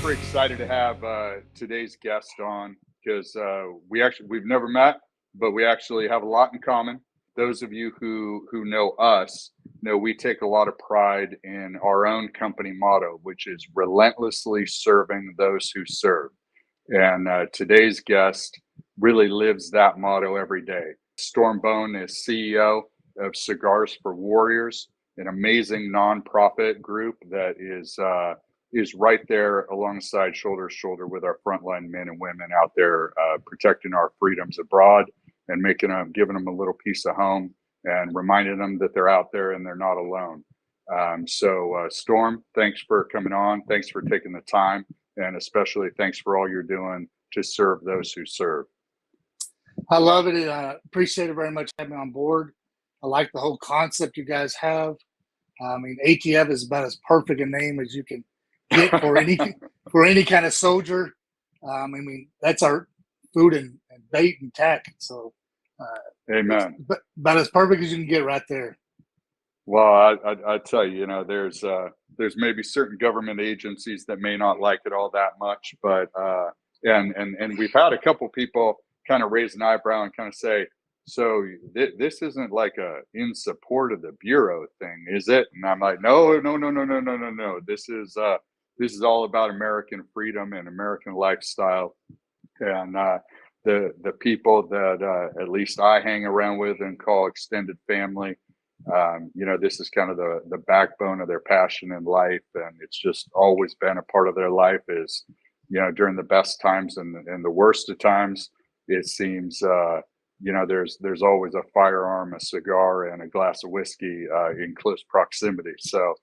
super excited to have today's guest on because we've never met, but we actually have a lot in common. Those of you who know us know we take a lot of pride in our own company motto, which is relentlessly serving those who serve. And today's guest really lives that motto every day. Storm Boen is CEO of Cigars for Warriors, an amazing nonprofit group that is right there alongside shoulder to shoulder with our frontline men and women out there protecting our freedoms abroad and giving them a little piece of home and reminding them that they're out there and they're not alone. Storm, thanks for coming on. Thanks for taking the time. And especially thanks for all you're doing to serve those who serve. I love it. And I appreciate it very much having me on board. I like the whole concept you guys have. I mean, ATF is about as perfect a name as you can get for any kind of soldier. I mean, that's our food and bait and tack. So, amen. About as perfect as you can get right there. Well, I tell you, there's maybe certain government agencies that may not like it all that much, but and we've had a couple people kind of raise an eyebrow and kind of say, so this isn't like a in support of the Bureau thing, is it? And I'm like, no. This is all about American freedom and American lifestyle, and the people that at least I hang around with and call extended family. This is kind of the backbone of their passion in life, and it's just always been a part of their life. Is during the best times and the worst of times, it seems. There's always a firearm, a cigar, and a glass of whiskey in close proximity. So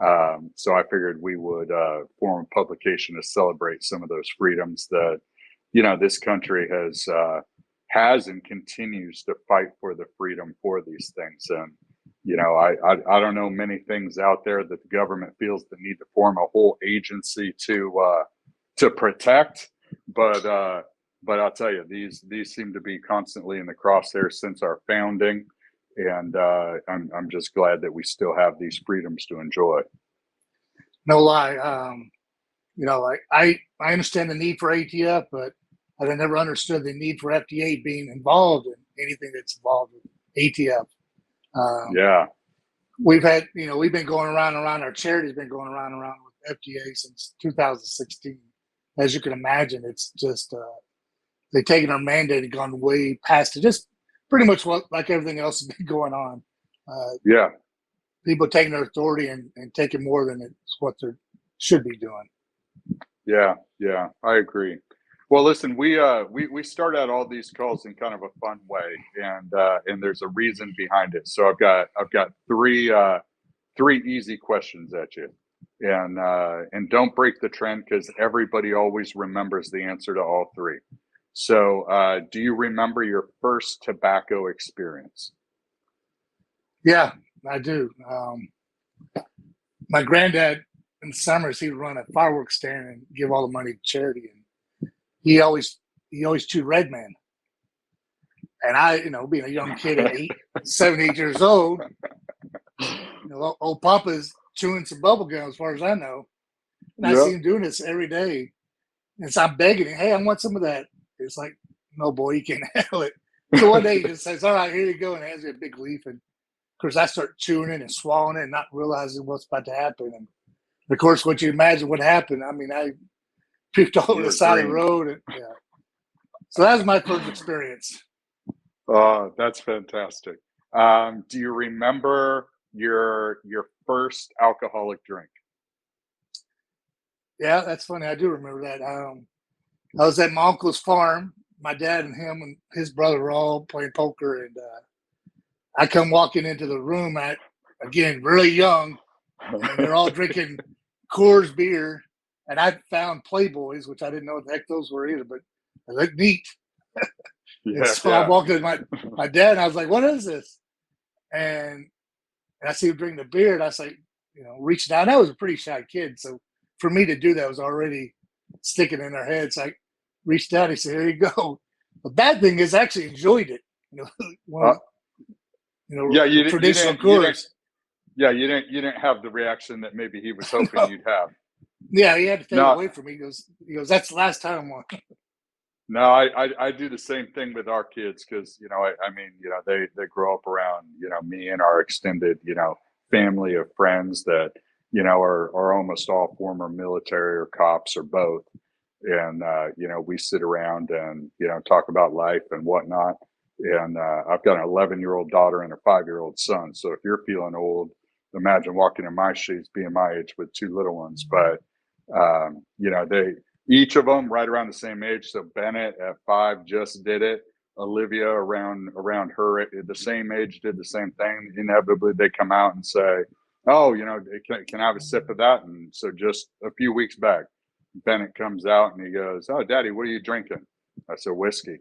I figured we would form a publication to celebrate some of those freedoms that this country has and continues to fight for the freedom for these things. And I don't know many things out there that the government feels the need to form a whole agency to protect, but I'll tell you, these seem to be constantly in the crosshairs since our founding, and I'm just glad that we still have these freedoms to enjoy. No lie, I understand the need for ATF, but I never understood the need for FDA being involved in anything that's involved with ATF. Yeah, we've been going around. Our charity's been going around with FDA since 2016. As you can imagine, it's just they've taken our mandate and gone way past it. Just pretty much like everything else has been going on. Yeah, people taking their authority and taking more than it's what they should be doing. Yeah, I agree. Well, listen, we start out all these calls in kind of a fun way, and there's a reason behind it. So I've got three easy questions at you, and don't break the trend because everybody always remembers the answer to all three. So, do you remember your first tobacco experience? Yeah, I do. My granddad in the summers, he would run a fireworks stand and give all the money to charity, and he always chewed Red Man. And I, being a young kid at 7, 8 years old, old Papa's chewing some bubble gum as far as I know. And I see him doing this every day. And so I'm begging him, hey, I want some of that. It's like, no, boy, you can't handle it. So one day he just says, all right, here you go, and hands me a big leaf. And of course, I start chewing it and swallowing it and not realizing what's about to happen. And of course, what you imagine what happened, I mean, I puked all over the side of the road. And, yeah. So that was my first experience. Oh, that's fantastic. Do you remember your first alcoholic drink? Yeah, that's funny. I do remember that. I was at my uncle's farm. My dad and him and his brother were all playing poker, and I come walking into the room again, really young, and they're all drinking Coors beer, and I found Playboys, which I didn't know what the heck those were either, but they looked neat. I walked in my dad, and I was like, what is this? And I see him drinking the beer, and I was like, reaching out. And I was a pretty shy kid, so for me to do that was already sticking in their heads. So I reached out. He said, "Here you go." The bad thing is, I actually enjoyed it. Traditional Coors. You didn't have the reaction that maybe he was hoping you'd have. Yeah, he had to take it No, away from me. He goes, that's the last time one. no, I do the same thing with our kids because I mean they grow up around me and our extended family of friends that are almost all former military or cops or both, and we sit around and talk about life and whatnot. And I've got an 11-year-old daughter and a 5-year-old son. So if you're feeling old, imagine walking in my shoes, being my age with two little ones. But they each of them right around the same age. So Bennett at 5 just did it. Olivia around her at the same age did the same thing. Inevitably, they come out and say, "Oh, can I have a sip of that?" And so just a few weeks back, Bennett comes out and he goes, "Oh, Daddy, what are you drinking?" I said, "Whiskey."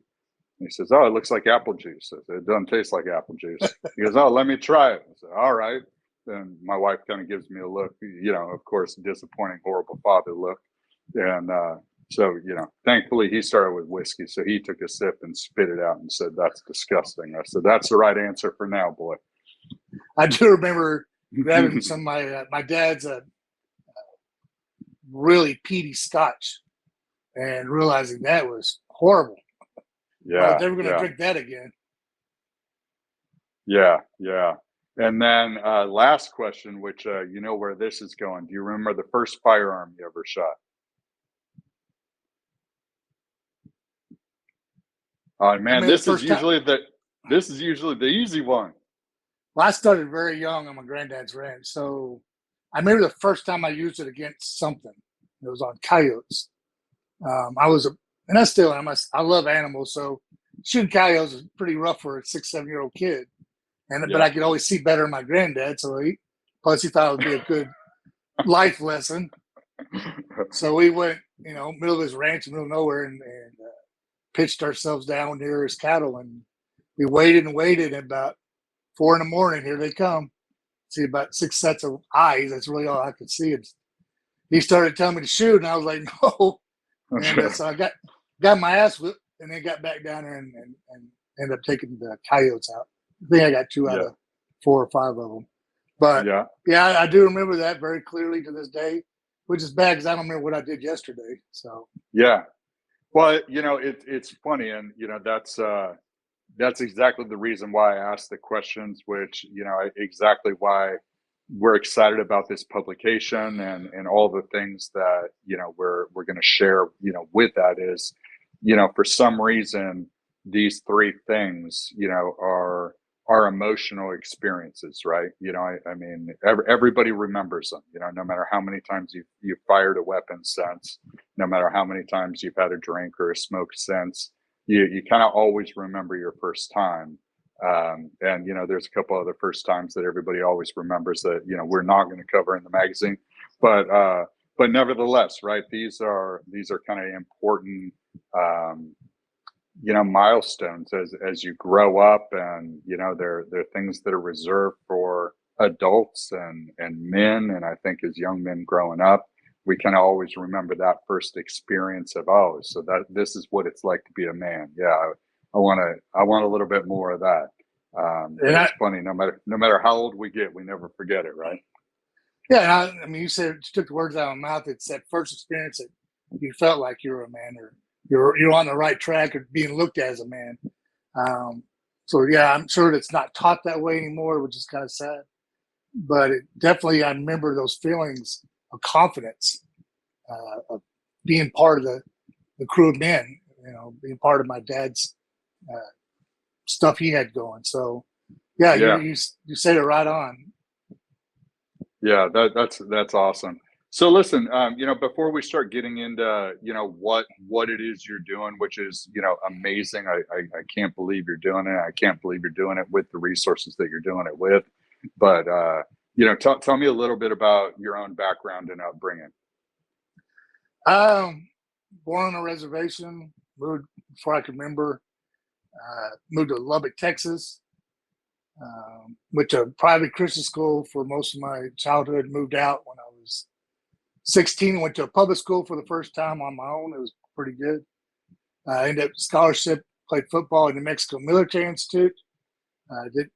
And he says, "Oh, it looks like apple juice." I said, "It doesn't taste like apple juice." He goes, "Oh, let me try it." I said, "All right." Then my wife kind of gives me a look, of course, disappointing, horrible father look. And so, thankfully he started with whiskey. So he took a sip and spit it out and said, "That's disgusting." I said, "That's the right answer for now, boy." I do remember grabbing some of my dad's really peaty scotch and realizing that was horrible. I was Yeah, never going to yeah, drink that again. yeah, yeah. And then last question, which you know where this is going. Do you remember the first firearm you ever shot? I Man, mean, the first time, this is usually the easy one. well, I started very young on my granddad's ranch. So I remember the first time I used it against something. It was on coyotes. I was and I still am. I love animals. So shooting coyotes is pretty rough for a 6, 7 year old kid. But Yeah. I could always see better in my granddad. So plus he thought it would be a good life lesson. So we went, middle of his ranch, middle of nowhere, and pitched ourselves down near his cattle, and we waited and waited. And about 4 a.m, here they come. See about 6 sets of eyes. That's really all I could see. And he started telling me to shoot, and I was like, no. And so I got my ass whipped, and then got back down there and ended up taking the coyotes out. I think I got 2 out Yeah. of 4 or 5 of them. But Yeah. yeah, I do remember that very clearly to this day, which is bad because I don't remember what I did yesterday. So Yeah. Well, it's funny, and that's exactly the reason why I asked the questions, which exactly why we're excited about this publication and all the things that we're going to share with that is for some reason these three things are emotional experiences, right? I mean everybody remembers them, no matter how many times you've fired a weapon since, no matter how many times you've had a drink or a smoke since, you kind of always remember your first time. And there's a couple other first times that everybody always remembers that we're not going to cover in the magazine, but nevertheless, right? These are kind of important, um, milestones as you grow up, and they're things that are reserved for adults and men. And I think as young men growing up, we kind of always remember that first experience of, oh, so that this is what it's like to be a man. Yeah, I want a little bit more of that. But and it's funny, no matter how old we get, we never forget it, right? yeah, I mean, you took the words out of my mouth. It's that first experience that you felt like you were a man, or you're on the right track, or being looked at as a man. So yeah, I'm sure it's not taught that way anymore, which is kind of sad. But definitely, I remember those feelings of confidence, of being part of the crew of men. Being part of my dad's uh, stuff he had going. So yeah, Yeah. you said it right on. Yeah, that's awesome. So listen, before we start getting into what it is you're doing, which is amazing. I can't believe you're doing it. I can't believe you're doing it with the resources that you're doing it with. But tell me a little bit about your own background and upbringing. Um, Born on a reservation, moved before I could remember. Moved to Lubbock, Texas. Went to a private Christian school for most of my childhood. Moved out when I was 16. Went to a public school for the first time on my own. It was pretty good. Ended up scholarship. Played football at New Mexico Military Institute. Did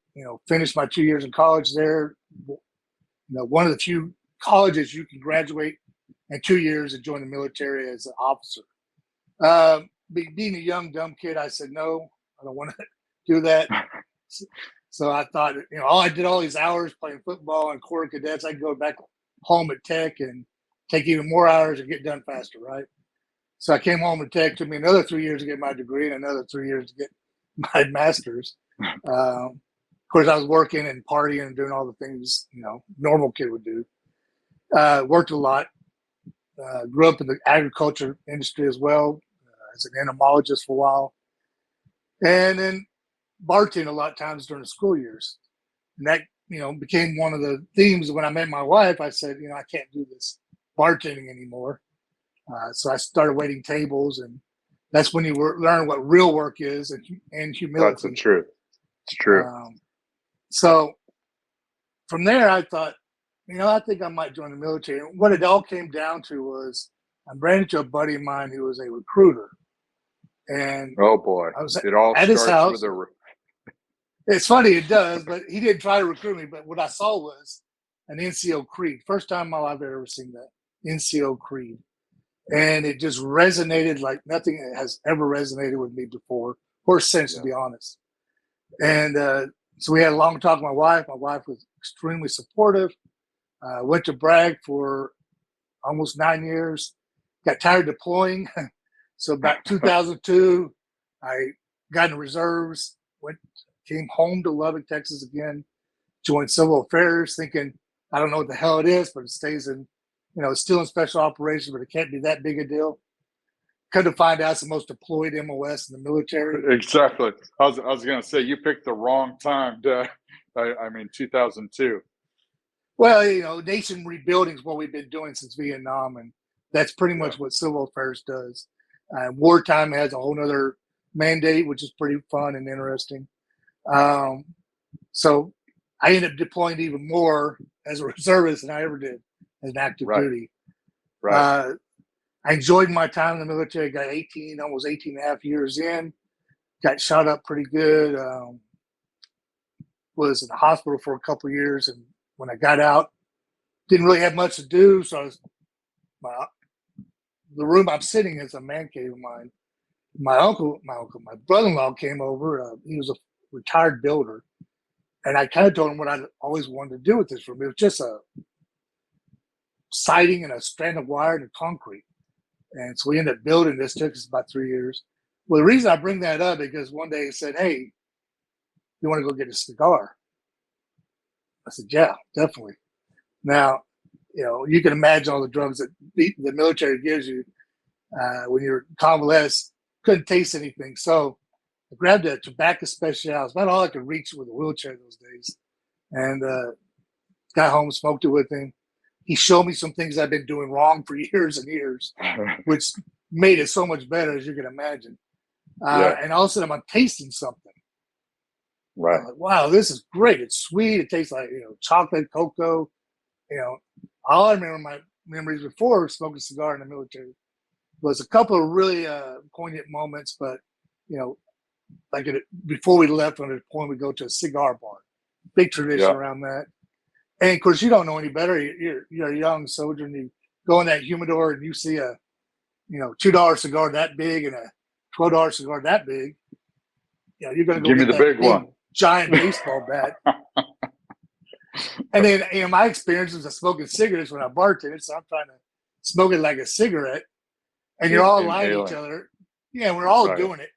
finished my 2 years in college there. One of the few colleges you can graduate and 2 years to join the military as an officer. Being a young, dumb kid, I said, no, I don't want to do that. So I thought, I did all these hours playing football and Corps of Cadets. I could go back home at Tech and take even more hours and get done faster, right? So I came home at Tech. It took me another 3 years to get my degree and another 3 years to get my master's. Of course, I was working and partying and doing all the things, normal kid would do. Worked a lot. Grew up in the agriculture industry as well, as an entomologist for a while. And then bartending a lot of times during the school years. And that, became one of the themes. When I met my wife, I said, I can't do this bartending anymore. So I started waiting tables, and that's when you learn what real work is and humility. That's the truth. It's true. So from there, I thought, I think I might join the military. And what it all came down to was I ran into a buddy of mine who was a recruiter. And oh boy, I was it all at his house. With a... It's funny, it does, but he didn't try to recruit me. But what I saw was an NCO creed. First time in my life I've ever seen that NCO creed, and it just resonated like nothing has ever resonated with me before or since, to be honest. And so we had a long talk with my wife. My wife was extremely supportive. Went to Bragg for almost 9 years. Got tired of deploying. So about 2002, I got in the reserves, came home to Lubbock, Texas again, joined Civil Affairs, thinking, I don't know what the hell it is, but it stays in, it's still in special operations, but it can't be that big a deal. Come to find out it's the most deployed MOS in the military. Exactly. I was going to say, you picked the wrong time. 2002. Well, nation rebuilding is what we've been doing since Vietnam, and that's pretty much what Civil Affairs does. Wartime has a whole other mandate, which is pretty fun and interesting. So I ended up deploying even more as a reservist than I ever did as an active duty. Right. I enjoyed my time in the military. Got almost 18 and a half years in. Got shot up pretty good. Was in the hospital for a couple of years, and when I got out, didn't really have much to do. So the room I'm sitting in is a man cave of mine. My brother-in-law came over. He was a retired builder, and I kind of told him what I always wanted to do with this room. It was just a siding and a strand of wire and concrete, and so we ended up building this. Took us about 3 years. Well, the reason I bring that up is because one day he said, "Hey, you want to go get a cigar?" I said, "Yeah, definitely." Now, you can imagine all the drugs that the military gives you when you're convalescent. Couldn't taste anything. So I grabbed a tobacco special. It's about all I could reach with a wheelchair those days. And got home, smoked it with him. He showed me some things I've been doing wrong for years and years, which made it so much better, as you can imagine. And all of a sudden, I'm tasting something. Right. I'm like, wow, this is great. It's sweet. It tastes like, chocolate, cocoa. All I remember my memories before smoking a cigar in the military was a couple of really poignant moments, but, before we left on the point, we go to a cigar bar. Big tradition around that. And of course, you don't know any better. You're a young soldier, and you go in that humidor and you see a, $2 cigar that big and a $12 cigar that big. You're going to go give me the big one, giant baseball bat. And then, my experience was of smoking cigarettes when I bartended, so I'm trying to smoke it like a cigarette, and you're all lying to each other. Yeah, we're all doing it.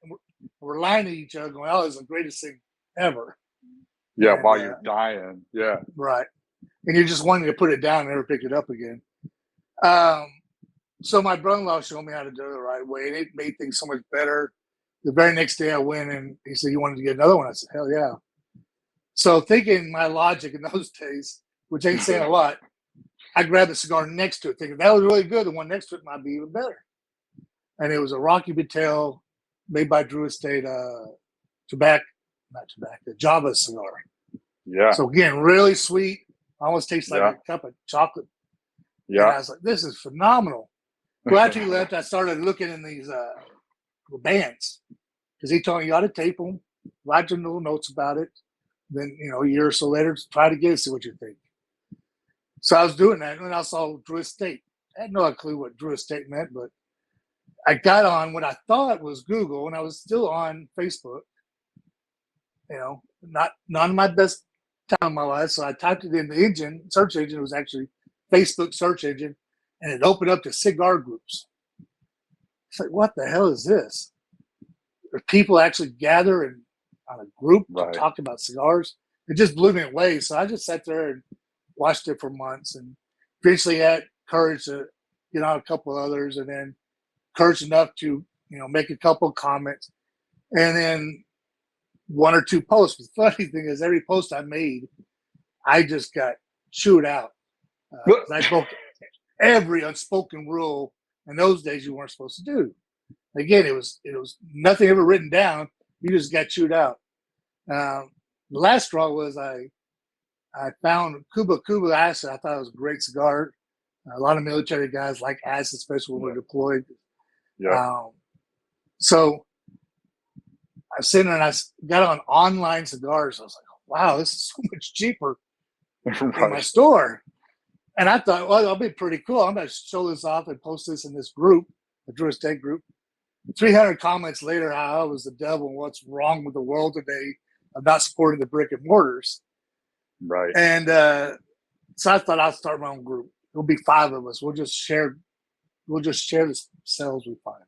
We're lying to each other, going, "Oh, it's the greatest thing ever." Yeah, and, while you're dying. Yeah. Right. And you're just wanting to put it down and never pick it up again. So my brother-in-law showed me how to do it the right way, and it made things so much better. The very next day I went, and he said, "You wanted to get another one?" I said, "Hell yeah." So thinking my logic in those days, which ain't saying a lot, I grabbed the cigar next to it, thinking that was really good. The one next to it might be even better. And it was a Rocky Patel made by Drew Estate Java cigar. Yeah. So again, really sweet. Almost tastes like a cup of chocolate. Yeah. And I was like, this is phenomenal. Well, after he left, I started looking in these bands because he told me you ought to tape them, write some little notes about it. Then, a year or so later, try to get it, see what you think. So I was doing that, and I saw Drew Estate had no clue what Drew Estate meant, but I got on what I thought was Google, and I was still on Facebook. Not my best time in my life. So I typed it in the search engine. It was actually Facebook search engine, and it opened up to cigar groups. It's like, what the hell is this? Where people actually gather on a group to talk about cigars. It just blew me away. So I just sat there and watched it for months, and eventually had courage to get on a couple of others, and then courage enough to make a couple of comments, and then one or two posts. The funny thing is, every post I made, I just got chewed out. I broke every unspoken rule in those days you weren't supposed to do. Again, it was nothing ever written down. You just got chewed out. The last straw was I found Cuba Acid. I thought it was a great cigar. A lot of military guys like acid, especially when we're deployed. Yeah. So I was sitting there and I got on online cigars. I was like, wow, this is so much cheaper in my store. And I thought, well, that'll be pretty cool. I'm going to show this off and post this in this group, the Drew Estate group. 300 comments later, how I was the devil and what's wrong with the world today of not supporting the brick and mortars. Right. And so I thought I'd start my own group. It'll be 5 of us. We'll just share the sales we find.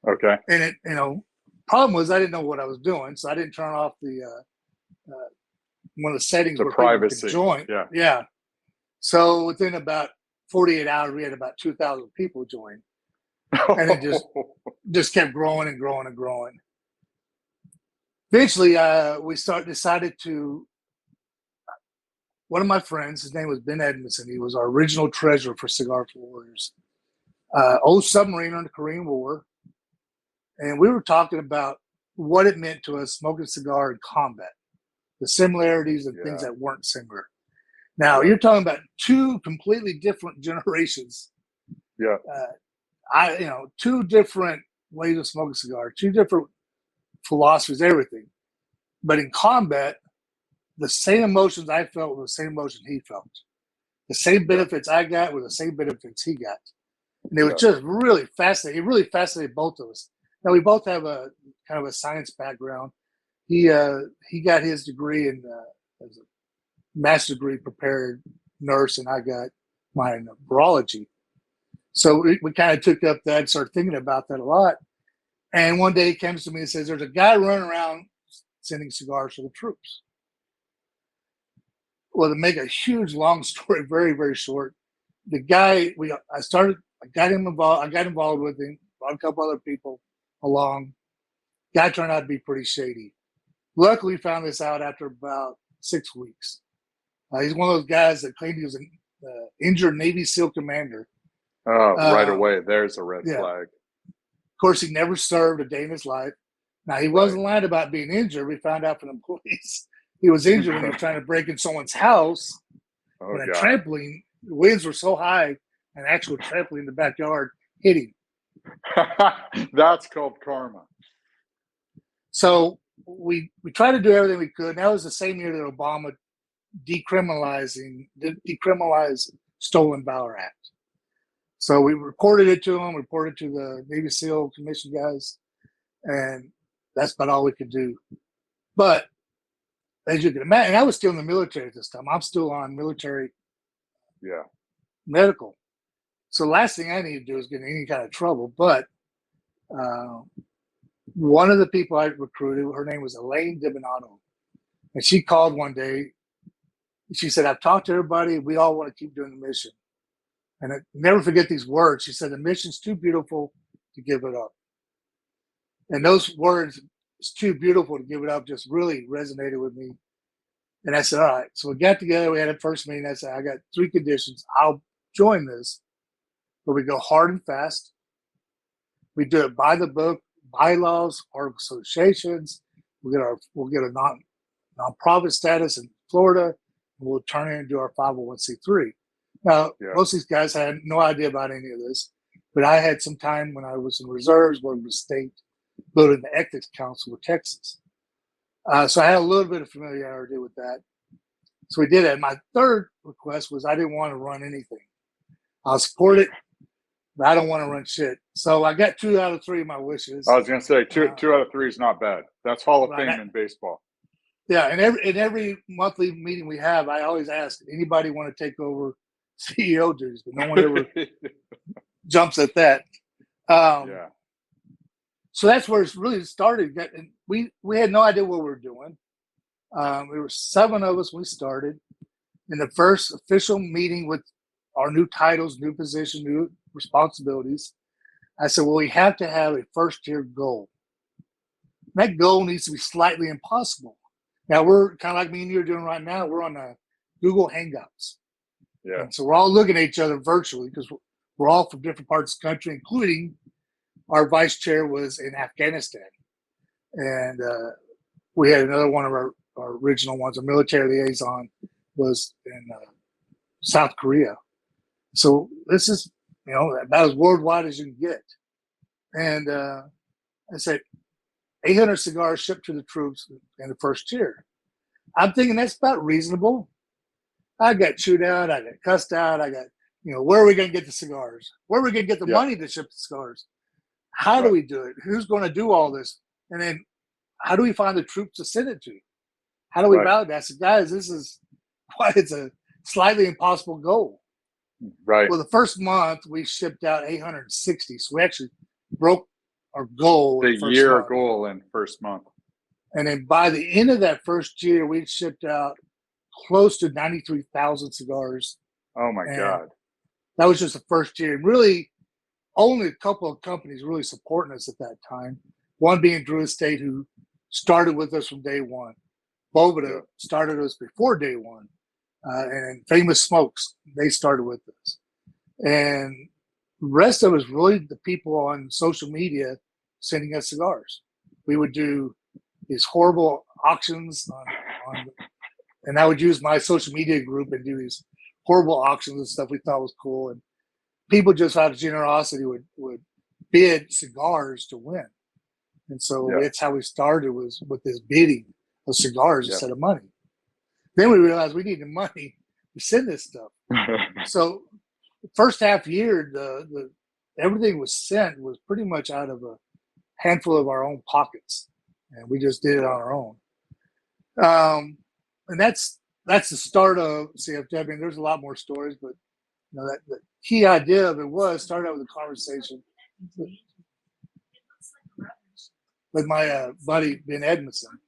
Okay. And it, problem was I didn't know what I was doing, so I didn't turn off the one of the settings where privacy. People could join. Yeah. So within about 48 hours, we had about 2,000 people join, and it just kept growing and growing and growing. Eventually, we decided to. One of my friends, his name was Ben Edmondson. He was our original treasurer for Cigar for Warriors. Old submariner in the Korean War. And we were talking about what it meant to us smoking a cigar in combat, the similarities and things that weren't similar. Now, you're talking about 2 completely different generations. Yeah. 2 different ways of smoking a cigar, 2 different philosophies, everything. But in combat, the same emotions I felt were the same emotions he felt. The same benefits I got were the same benefits he got. And it was just really fascinating. It really fascinated both of us. Now, we both have a kind of a science background. He got his degree in as a master's degree prepared nurse, and I got mine in virology. So we kind of took up that and started thinking about that a lot. And one day he comes to me and says, there's a guy running around sending cigars to the troops. Well, to make a huge, long story very, very short, the guy, I got involved with him, brought a couple other people along. Guy turned out to be pretty shady. Luckily, we found this out after about 6 weeks. He's one of those guys that claimed he was an injured Navy SEAL commander. Right away, there's a red flag. Of course, he never served a day in his life. Now, he wasn't lying about being injured. We found out from the police he was injured when he was trying to break in someone's house. When a trampoline, the winds were so high, an actual trampoline in the backyard hit him. That's called karma. So we tried to do everything we could. And that was the same year that Obama decriminalized Stolen Valor Act. So we reported it to him, reported to the Navy SEAL Commission guys, and that's about all we could do. But as you can imagine, and I was still in the military at this time. I'm still on military medical. So the last thing I need to do is get in any kind of trouble. But one of the people I recruited, her name was Elaine Dibinato. And she called one day. She said, I've talked to everybody. We all want to keep doing the mission. And I never forget these words. She said, the mission's too beautiful to give it up. And those words, it's too beautiful to give it up, just really resonated with me. And I said, all right. So we got together. We had a first meeting. I said, I got 3 conditions. I'll join this. But we go hard and fast. We do it by the book, bylaws, article associations. We'll get a nonprofit status in Florida, and we'll turn it into our 501c3. Now, most of these guys had no idea about any of this, but I had some time when I was in reserves working with the state, building the Ethics Council with Texas. So I had a little bit of familiarity with that. So we did it. My third request was I didn't want to run anything. I'll support it but I don't want to run shit. So I got 2 out of 3 of my wishes. I was going to say two out of 3 is not bad. That's Hall of Right. Fame in baseball. Yeah, and every monthly meeting we have, I always ask anybody want to take over CEO duties, but no one ever jumps at that. Yeah. So that's where it's really started. And we had no idea what we were doing. There were 7 of us when we started. In the first official meeting with our new titles, new position, new responsibilities, I said, well, we have to have a first-year goal. That goal needs to be slightly impossible. Now, we're kind of like me and you are doing right now. We're on Google Hangouts. Yeah. And so we're all looking at each other virtually because we're all from different parts of the country, including our vice chair was in Afghanistan. And we had another one of our original ones, a military liaison, was in South Korea. So this is, about as worldwide as you can get. And I said, 800 cigars shipped to the troops in the first year. I'm thinking that's about reasonable. I got chewed out. I got cussed out. I got, where are we going to get the cigars? Where are we going to get the money to ship the cigars? How do we do it? Who's going to do all this? And then how do we find the troops to send it to? How do we validate? I said, guys, this is why it's a slightly impossible goal. Right. Well, the first month we shipped out 860. So we actually broke our goal. The year goal in first month. And then by the end of that first year, we shipped out close to 93,000 cigars. Oh my God. That was just the first year. And really, only a couple of companies really supporting us at that time. One being Drew Estate, who started with us from day one. Boveda started us before day one. And Famous Smokes, they started with us. And the rest of it was really the people on social media sending us cigars. We would do these horrible auctions on and I would use my social media group and do these horrible auctions and stuff we thought was cool. And people just out of generosity would bid cigars to win. And so that's how we started, was with this bidding of cigars instead of money. Then we realized we needed money to send this stuff. So the first half year, the everything was sent was pretty much out of a handful of our own pockets. And we just did it on our own. And that's the start of CFW. I mean, there's a lot more stories, but that the key idea of it started out with a conversation with my buddy Ben Edmondson,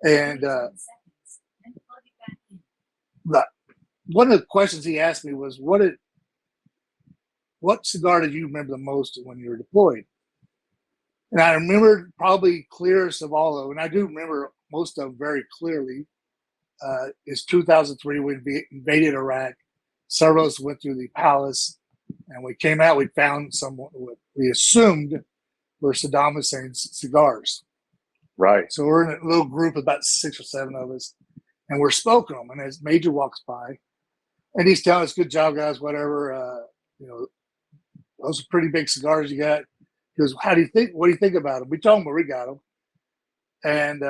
and one of the questions he asked me was, "What cigar did you remember the most when you were deployed?" And I remember probably clearest of all of them, and I do remember most of them very clearly. Is 2003. We invaded Iraq. Several of us went through the palace, and we came out. We found someone we assumed were Saddam Hussein's cigars. Right. So we're in a little group of about 6 or 7 of us, and we're smoking them. And as Major walks by, and he's telling us, "Good job, guys. Whatever. Those are pretty big cigars you got." He goes, "How do you think? What do you think about them?" We told him where we got them, and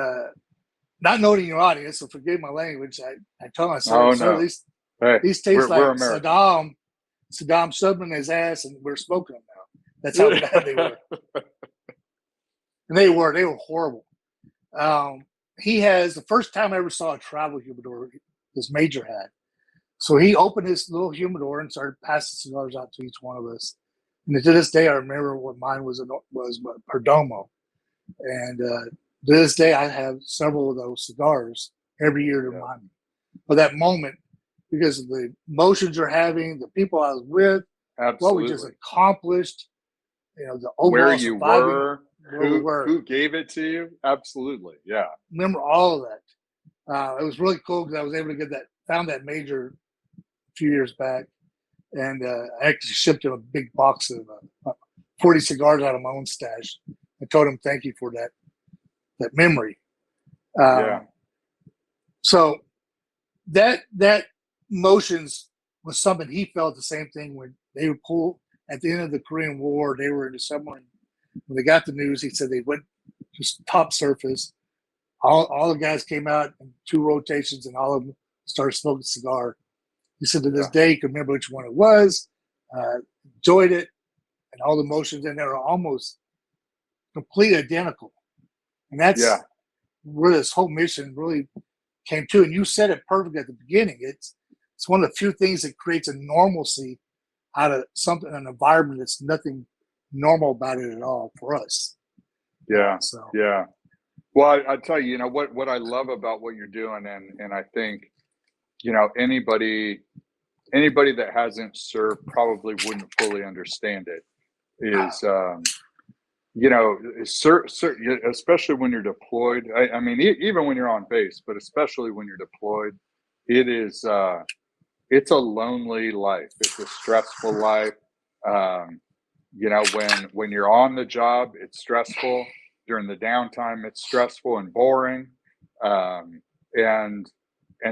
not knowing your audience, so forgive my language. I told myself, these taste like Saddam shoved in his ass, and we're smoking them now. That's how bad they were. And they were horrible. He has, the first time I ever saw a travel humidor, this Major had. So he opened his little humidor and started passing cigars out to each one of us. And to this day, I remember what mine was Perdomo. And to this day, I have several of those cigars every year to remind me of that moment, because of the emotions you're having, the people I was with, what we just accomplished, the overall where you surviving, were, who gave it to you. Absolutely. Yeah. Remember all of that. It was really cool because I was able to found that Major a few years back, and I actually shipped him a big box of 40 cigars out of my own stash. I told him thank you for that memory. So that emotions was something he felt the same thing when they would pull at the end of the Korean War. They were in the submarine. When they got the news, he said they went to top surface. All the guys came out in 2 rotations, and all of them started smoking cigar. He said to this day he could remember which one it was, enjoyed it, and all the motions in there are almost completely identical. And that's where this whole mission really came to. And you said it perfect at the beginning. It's one of the few things that creates a normalcy out of something, an environment that's nothing normal about it at all for us. Yeah. So Yeah. Well, I tell you, what I love about what you're doing, and I think, anybody that hasn't served probably wouldn't fully understand it. Is especially when you're deployed. I mean, even when you're on base, but especially when you're deployed, it is it's a lonely life. It's a stressful life. When you're on the job, it's stressful. During the downtime, it's stressful and boring. And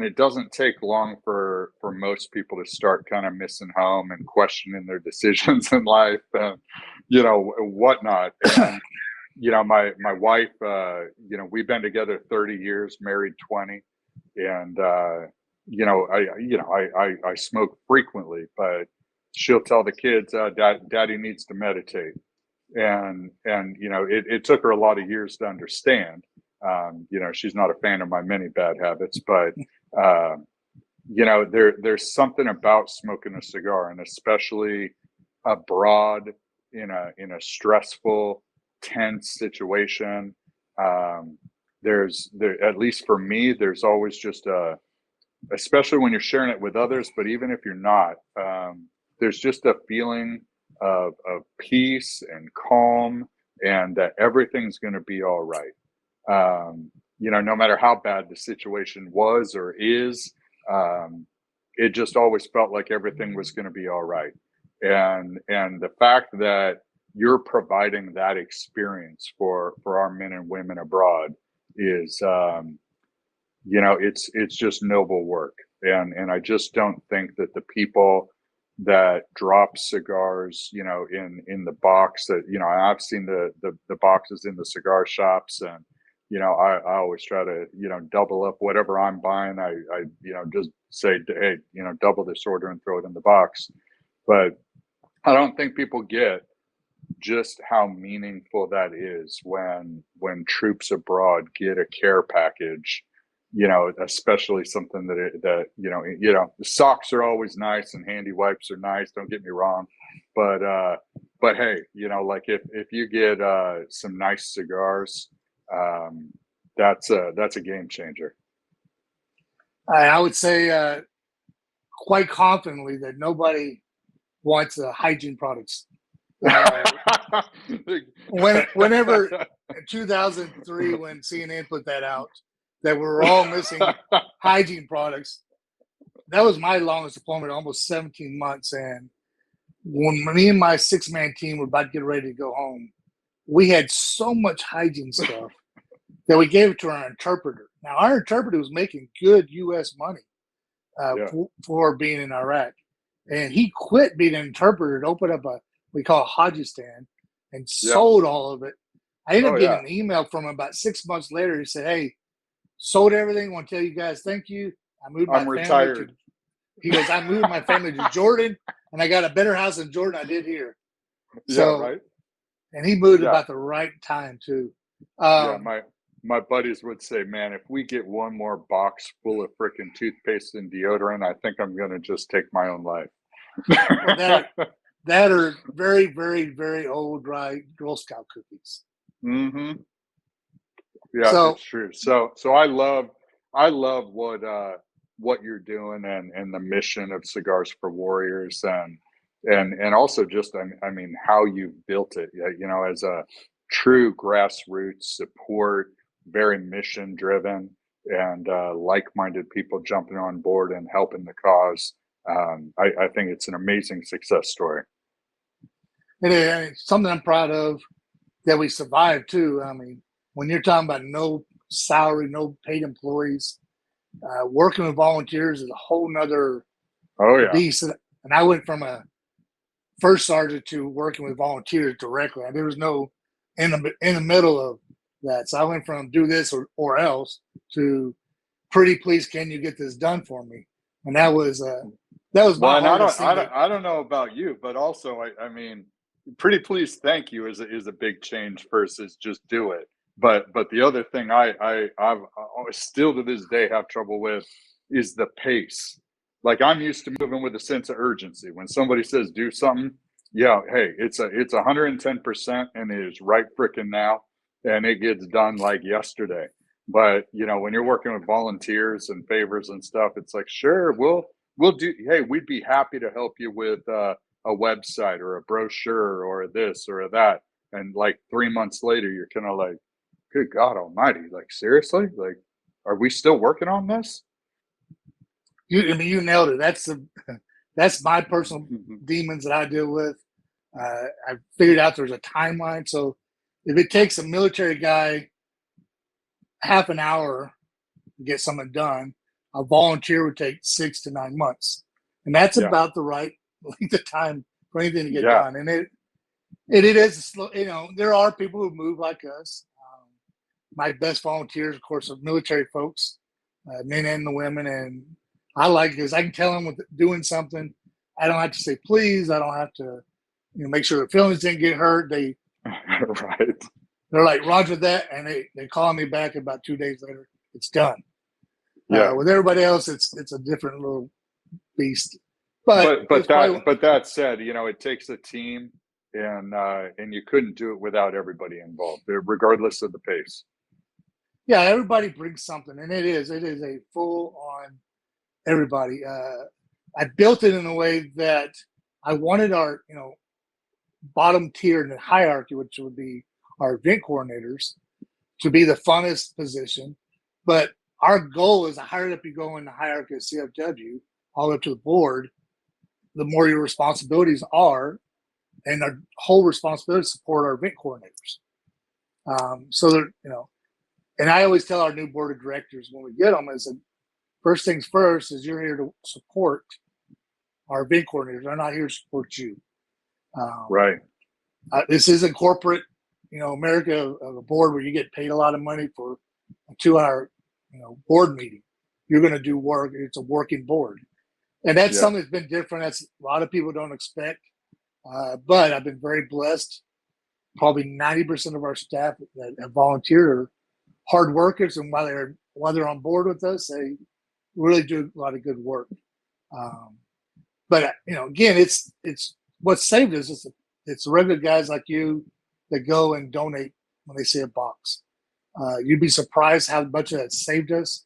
it doesn't take long for most people to start kind of missing home and questioning their decisions in life and whatnot. And my wife, we've been together 30 years, married 20, and I smoke frequently, but she'll tell the kids, Daddy needs to meditate. And it took her a lot of years to understand. She's not a fan of my many bad habits, but there's something about smoking a cigar, and especially abroad in a stressful, tense situation. At least for me, there's always just especially when you're sharing it with others, but even if you're not, there's just a feeling of peace and calm, and that everything's going to be all right. No matter how bad the situation was or is, it just always felt like everything was going to be all right. And the fact that you're providing that experience for our men and women abroad is, it's just noble work. And I just don't think that the people that drop cigars, in the box that, I've seen the boxes in the cigar shops, and, I always try to, double up whatever I'm buying. I just say, hey, double this order and throw it in the box. But I don't think people get just how meaningful that is when troops abroad get a care package, especially something that the socks are always nice and handy wipes are nice. Don't get me wrong, but hey, like if you get some nice cigars, that's a game changer. I would say quite confidently that nobody wants hygiene products. Whenever in 2003, when CNN put that out, that we're all missing hygiene products, that was my longest deployment, almost 17 months. And when me and my 6-man team were about to get ready to go home, we had so much hygiene stuff that we gave it to our interpreter. Now, our interpreter was making good U.S. money for being in Iraq. And he quit being an interpreter to open up we call a Haji stand, and sold all of it. I ended up getting an email from him about 6 months later. He said, hey, sold everything. I want to tell you guys thank you. I'm retired. He goes, I moved my family to Jordan, and I got a better house in Jordan I did here. So, right. And he moved about the right time too. My buddies would say, man, if we get one more box full of freaking toothpaste and deodorant, I think I'm going to just take my own life. That are very, very, very old, dry Girl Scout cookies. Mm-hmm. Yeah, it's true. So I love what you're doing, and the mission of Cigars for Warriors, and also just, I mean, how you built it, as a true grassroots support, very mission driven, and like-minded people jumping on board and helping the cause. I think it's an amazing success story. And it's something I'm proud of that we survived too. I mean, when you're talking about no salary, no paid employees, working with volunteers is a whole nother beast. And I went from a first sergeant to working with volunteers directly. There was no in the middle of that. So I went from do this or else to pretty please, can you get this done for me? And that was my hardest thing. I don't know about you, but also I mean, pretty please, thank you is a big change versus just do it. But the other thing I've always still to this day have trouble with is the pace. Like I'm used to moving with a sense of urgency. When somebody says do something, yeah, hey, it's 110% and it is right freaking now, and it gets done like yesterday. But when you're working with volunteers and favors and stuff, it's like, sure, we'll do. Hey, we'd be happy to help you with a website or a brochure or a this or a that. And like 3 months later, you're kind of like, good God Almighty! Like seriously, like, are we still working on this? You nailed it. That's my personal demons that I deal with. I figured out there's a timeline. So if it takes a military guy half an hour to get something done, a volunteer would take 6 to 9 months, and that's Yeah, about the right length of time for anything to get yeah, done. And it is slow. There are people who move like us. My best volunteers, of course, are military folks, men and the women, and I like because I can tell them with doing something. I don't have to say please. I don't have to, make sure their feelings didn't get hurt. right. They're like Roger that, and they call me back about 2 days later. It's done. Yeah, With everybody else, it's a different little beast. But but it's probably that said, it takes a team, and you couldn't do it without everybody involved, regardless of the pace. yeah. Everybody brings something, and it is a full on everybody. I built it in a way that I wanted our bottom tier in the hierarchy, which would be our event coordinators, to be the funnest position. But our goal is the higher up you go in the hierarchy of CFW, all the way up to the board, the more your responsibilities are, and our whole responsibility is to support our event coordinators. So they're, and I always tell our new board of directors when we get them is that first things first is you're here to support our event coordinators. They're not here to support you. Right. This isn't corporate, America, a board where you get paid a lot of money for a 2 hour, board meeting. You're going to do work. It's a working board. And that's Yeah. something that's been different. That's a lot of people don't expect. But I've been very blessed. Probably 90% of our staff that have volunteered are hard workers. And while they're on board with us, they really do a lot of good work. But again, it's what saved us. It's the regular guys like you that go and donate when they see a box. You'd be surprised how much that saved us.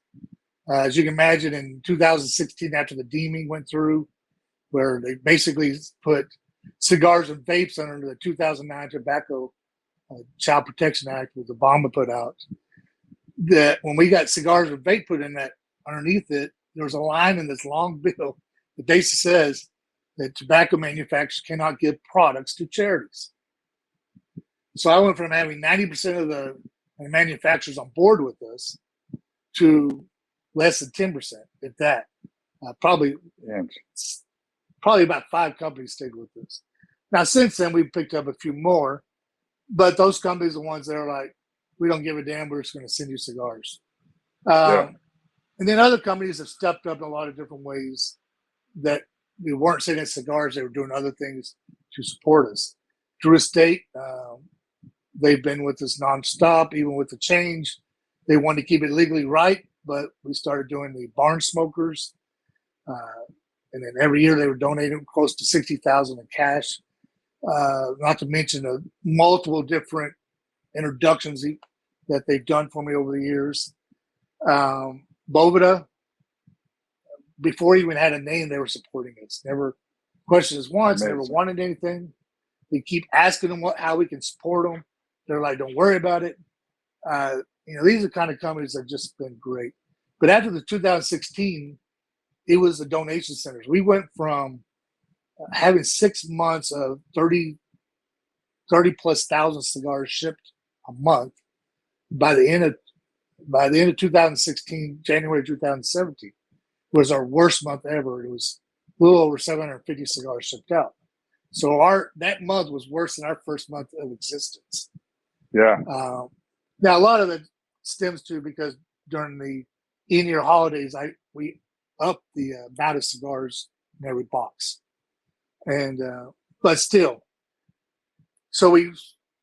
As you can imagine, in 2016, after the deeming went through, where they basically put cigars and vapes under the 2009 Tobacco Child Protection Act, that Obama put out, that when we got cigars and vape put in that underneath it, there was a line in this long bill that basically says that tobacco manufacturers cannot give products to charities. So I went from having 90% of the manufacturers on board with us to less than 10%, if that. Probably about 5 companies stayed with us. Now, since then, we've picked up a few more, but those companies are the ones that are like, we don't give a damn, we're just going to send you cigars. Yeah. And then other companies have stepped up in a lot of different ways that we weren't sending cigars, they were doing other things to support us. Drew Estate, they've been with us nonstop, even with the change. They wanted to keep it legally right, but we started doing the barn smokers. And then every year they were donating close to $60,000 in cash. Not to mention the multiple different introductions that they've done for me over the years. Boveda, before he even had a name, they were supporting us. Never questioned us once, never wanted anything. We keep asking them how we can support them. They're like, don't worry about it. These are the kind of companies that have just been great. But after the 2016, it was the donation centers. We went from having 6 months of 30 plus thousand cigars shipped a month. By the end of 2016, January 2017 was our worst month ever. It was a little over 750 cigars shipped out. So that month was worse than our first month of existence. Yeah. Now a lot of it stems to because during the in-year holidays, we upped the amount of cigars in every box, and but still, So we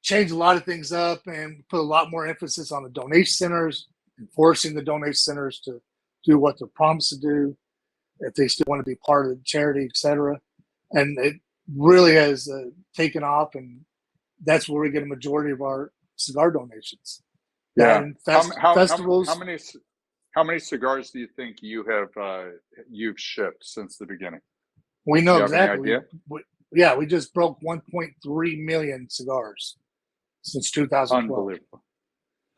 changed a lot of things up and put a lot more emphasis on the donation centers, enforcing the donation centers to do what they're promised to do, if they still want to be part of the charity, et cetera. And it really has taken off, and that's where we get a majority of our cigar donations. Yeah. And How festivals. many cigars do you think you've shipped since the beginning? We Do know you have any exactly. idea? We just broke 1.3 million cigars since 2012. Unbelievable.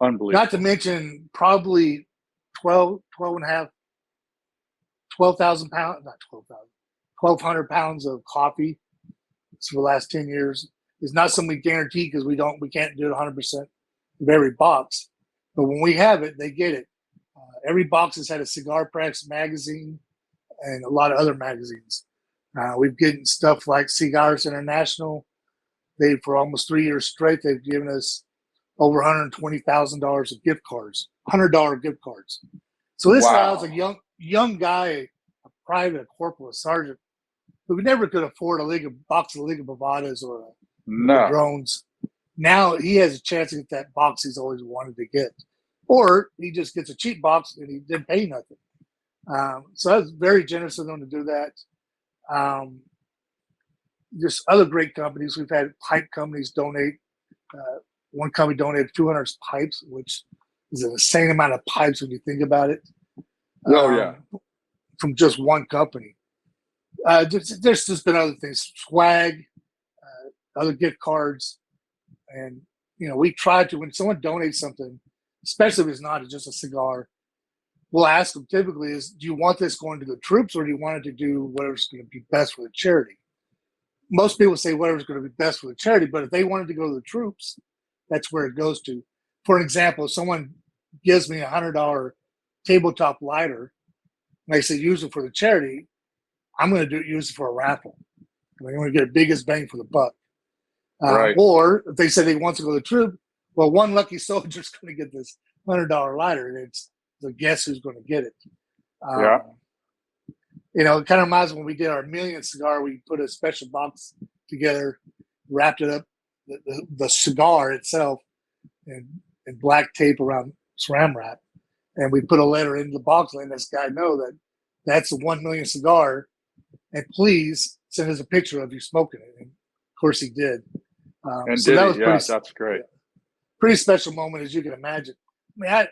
Unbelievable. Not to mention probably 12,000 pounds, not 12,000, 1,200 pounds of coffee for the last 10 years. It's not something we guarantee because we can't do it 100% of every box. But when we have it, they get it. Every box has had a Cigar Press magazine and a lot of other magazines. We've gotten stuff like Cigars International. For almost 3 years straight, they've given us over $120,000 of gift cards, $100 gift cards. So this allows a young guy, a private, a corporal, a sergeant, who never could afford a box of Liga Bavadas or drones. Now he has a chance to get that box he's always wanted to get. Or he just gets a cheap box and he didn't pay nothing. So that's very generous of them to do that. Just other great companies. We've had pipe companies donate. One company donated 200 pipes, which is an insane amount of pipes when you think about it. From just one company. There's just been other things, swag, other gift cards. And, we try to, when someone donates something, especially if it's not just a cigar, we'll ask them typically do you want this going to the troops or do you want it to do whatever's going to be best for the charity? Most people say whatever's going to be best for the charity, but if they wanted to go to the troops, that's where it goes to. For an example, if someone gives me a $100 tabletop lighter, and they say use it for the charity, I'm going to use it for a raffle. I'm going to get the biggest bang for the buck. Right. Or if they say they want to go to the troop, well, one lucky soldier's going to get this $100 lighter, and it's the guess who's going to get it. It kind of reminds me when we did our millionth cigar, we put a special box together, wrapped it up, the cigar itself, in black tape around saran wrap, and we put a letter into the box letting this guy know that that's the 1 million cigar, and please send us a picture of you smoking it. And of course he did. That's great. Pretty special moment, as you can imagine. I mean, I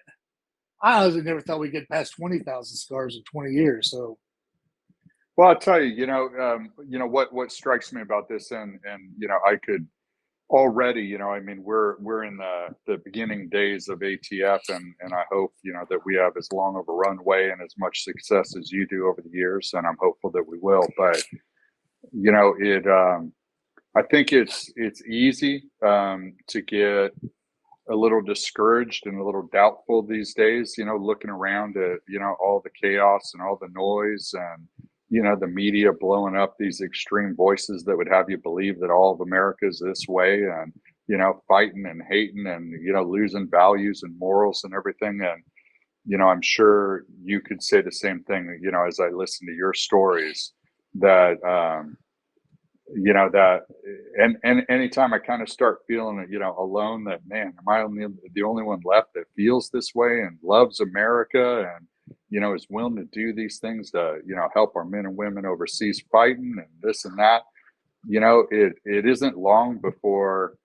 honestly never thought we'd get past 20,000 cigars in 20 years. So, well, I'll tell you, what strikes me about this, and I could already, I mean, we're in the beginning days of ATF, and I hope that we have as long of a runway and as much success as you do over the years, and I'm hopeful that we will. But I think it's easy to get a little discouraged and a little doubtful these days, looking around at, all the chaos and all the noise and, the media blowing up these extreme voices that would have you believe that all of America is this way and, fighting and hating and, losing values and morals and everything. And, I'm sure you could say the same thing, as I listen to your stories that, and anytime I kind of start feeling, alone, that, man, am I the only one left that feels this way and loves America and, is willing to do these things to, help our men and women overseas fighting and this and that, it isn't long before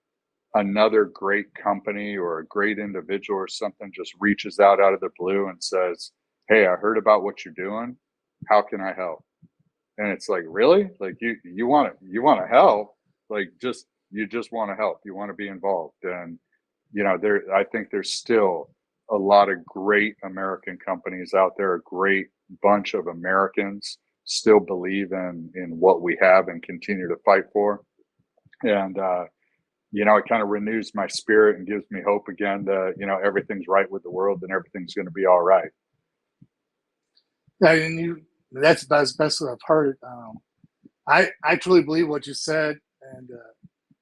another great company or a great individual or something just reaches out of the blue and says, hey, I heard about what you're doing. How can I help? And it's like, really? Like you want to help? Like you just want to help. You want to be involved. And I think there's still a lot of great American companies out there. A great bunch of Americans still believe in what we have and continue to fight for. And it kind of renews my spirit and gives me hope again that everything's right with the world and everything's going to be all right. Yeah, and that's about as best as I've heard it. I truly believe what you said, and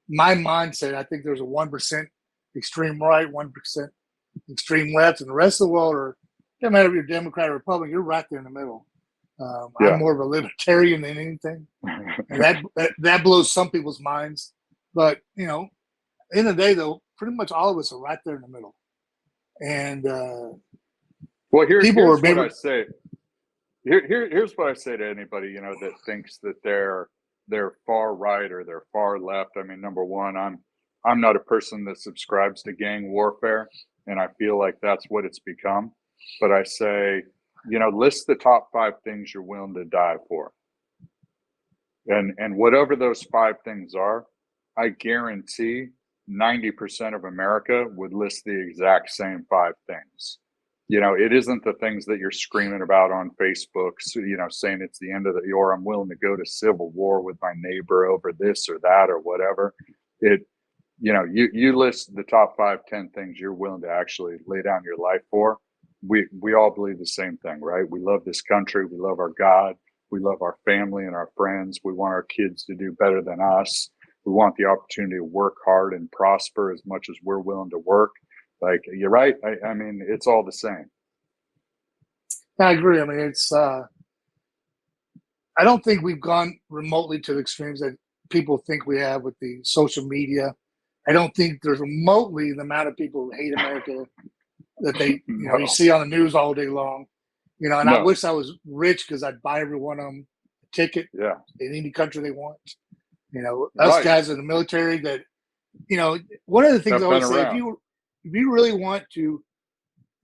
my mindset, I think there's a 1% extreme right, 1% extreme left, and the rest of the world are, no matter if you're Democrat or Republican, you're right there in the middle. I'm more of a libertarian than anything, and that blows some people's minds. But end of the day, though, pretty much all of us are right there in the middle. And Well, people were here's what maybe I say. Here's what I say to anybody, you know, that thinks that they're far right or they're far left. I mean, number one, I'm not a person that subscribes to gang warfare, and I feel like that's what it's become. But I say, you know, list the top 5 things you're willing to die for. And whatever those 5 things are, I guarantee 90% of America would list the exact same 5 things. You know, it isn't the things that you're screaming about on Facebook, so, you know, saying it's the end of the, or I'm willing to go to civil war with my neighbor over this or that or whatever. It, you know, you list the top 5, 10 things you're willing to actually lay down your life for. We all believe the same thing, right? We love this country. We love our God. We love our family and our friends. We want our kids to do better than us. We want the opportunity to work hard and prosper as much as we're willing to work. Like, you're right. I mean, it's all the same. I agree. I mean, it's I don't think we've gone remotely to the extremes that people think we have with the social media. I don't think there's remotely the amount of people who hate America that they, you know, you see on the news all day long. You know, and I wish I was rich because I'd buy every one of them a ticket in any country they want. You know, us guys in the military that, you know, one of the things I always say, if you really want to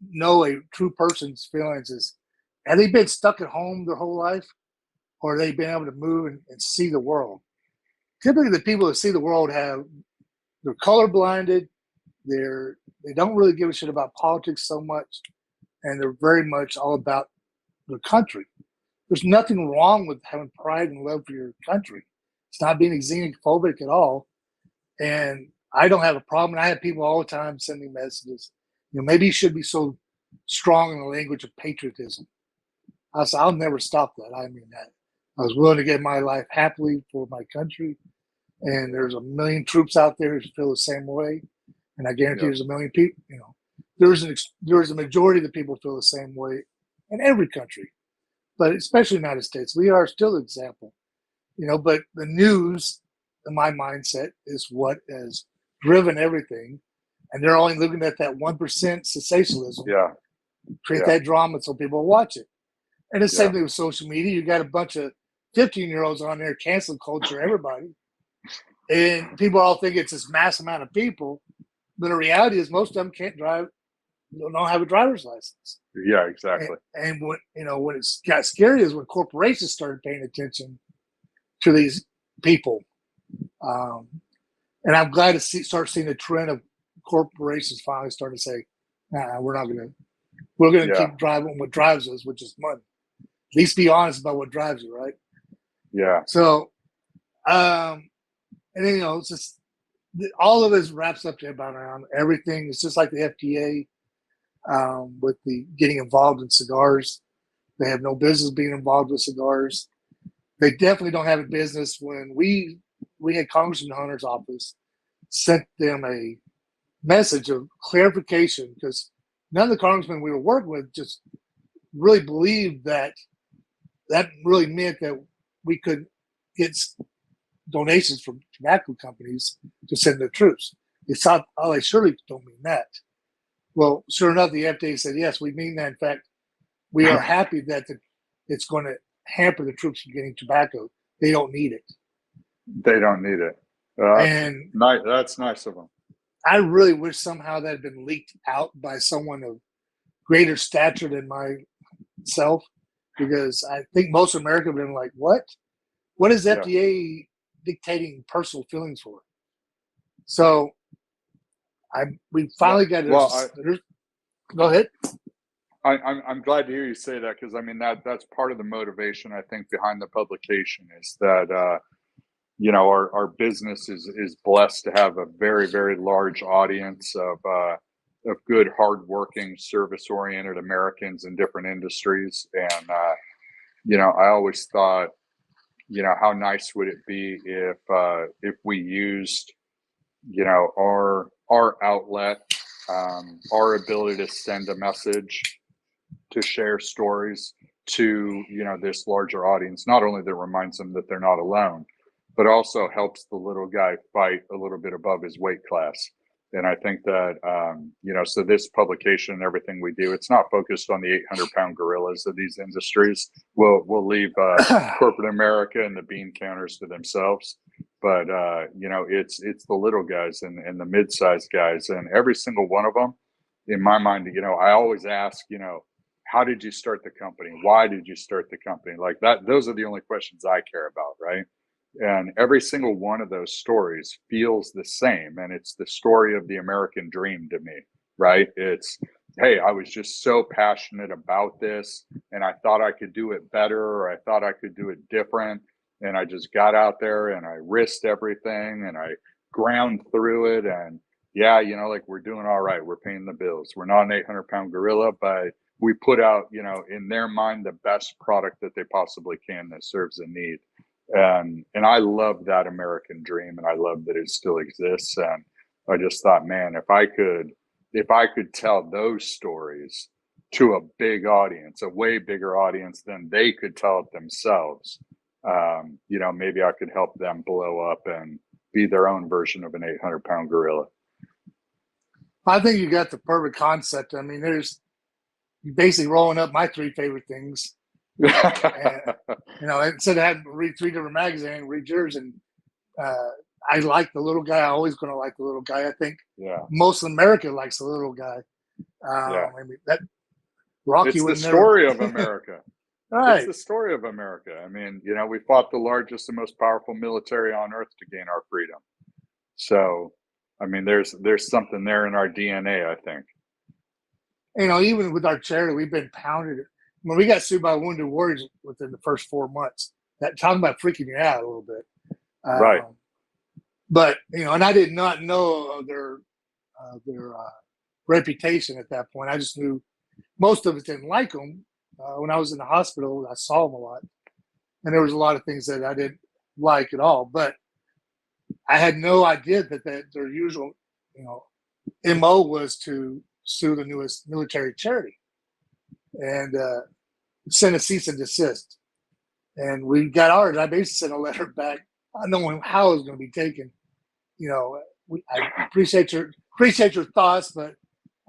know a true person's feelings is, have they been stuck at home their whole life, or have they been able to move and see the world? Typically, the people that see the world they're color blinded. They don't really give a shit about politics so much, and they're very much all about their country. There's nothing wrong with having pride and love for your country. It's not being xenophobic at all. And I don't have a problem. I have people all the time sending messages. You know, maybe you should be so strong in the language of patriotism. I said, I'll never stop that. I mean that. I was willing to give my life happily for my country. And there's a million troops out there who feel the same way. And I guarantee there's a million people, you know, there's a majority of the people feel the same way in every country, but especially the United States. We are still an example, you know, but the news, in my mindset, is what has driven everything. And they're only looking at that 1% sensationalism. Create that drama so people watch it. And the same thing with social media. You got a bunch of 15-year-olds on there canceling culture, everybody. And people all think it's this mass amount of people. But the reality is most of them can't drive, don't have a driver's license. Yeah, exactly. And when, you know, when it got scary is when corporations started paying attention to these people. And I'm glad to start seeing a trend of corporations finally starting to say, nah, we're going to keep driving what drives us, which is money. At least be honest about what drives you, right? Yeah. So, and then, you know, it's just all of this wraps up to about around everything. It's just like the FDA with the getting involved in cigars. They have no business being involved with cigars. They definitely don't have a business. When we had Congressman Hunter's office sent them a message of clarification, because none of the congressmen we were working with just really believed that really meant that we could get donations from tobacco companies to send their troops. They thought, oh, they surely don't mean that. Well, sure enough, the FDA said, yes, we mean that. In fact, we are happy that it's going to hamper the troops from getting tobacco. They don't need it. They don't need it. And that's nice of them. I really wish somehow that had been leaked out by someone of greater stature than myself, because I think most of America have been like, what? What is FDA dictating personal feelings for? So we finally got it. Well, go ahead. I'm glad to hear you say that, because I mean that's part of the motivation I think behind the publication is that you know, our business is blessed to have a very, very large audience of good, hardworking, service-oriented Americans in different industries. And you know, I always thought, you know, how nice would it be if we used, you know, our outlet, our ability to send a message, to share stories to, you know, this larger audience, not only that reminds them that they're not alone, but also helps the little guy fight a little bit above his weight class. And I think that, so this publication and everything we do, it's not focused on the 800-pound gorillas of these industries. We'll leave corporate America and the bean counters to themselves. But, it's the little guys and the mid-sized guys. And every single one of them, in my mind, I always ask, how did you start the company? Why did you start the company? Like that, those are the only questions I care about, right? And every single one of those stories feels the same. And it's the story of the American dream to me, right? It's, hey, I was just so passionate about this and I thought I could do it better, or I thought I could do it different. And I just got out there and I risked everything and I ground through it. And yeah, like we're doing all right. We're paying the bills. We're not an 800-pound gorilla, but we put out, in their mind, the best product that they possibly can that serves a need. And I love that American dream, and I love that it still exists. And I just thought, man, if I could tell those stories to a big audience, a way bigger audience than they could tell it themselves, maybe I could help them blow up and be their own version of an 800-pound gorilla. I think you got the perfect concept. I mean, you're basically rolling up my three favorite things. And, instead of having to read three different magazines, read yours. And I like the little guy. I'm always going to like the little guy. I think most of America likes the little guy. I mean, that Rocky was the story of America. Right. It's the story of America. I mean, we fought the largest and most powerful military on earth to gain our freedom. So, I mean, there's something there in our DNA, I think. Even with our charity, we've been pounded. When we got sued by Wounded Warriors within the first 4 months, that talking about freaking you out a little bit. Right. But, and I did not know their reputation at that point. I just knew most of us didn't like them. When I was in the hospital, I saw them a lot. And there was a lot of things that I didn't like at all. But I had no idea that their usual, MO was to sue the newest military charity and send a cease and desist. And we got ours. I basically sent a letter back, not knowing how it was going to be taken. I appreciate your thoughts, but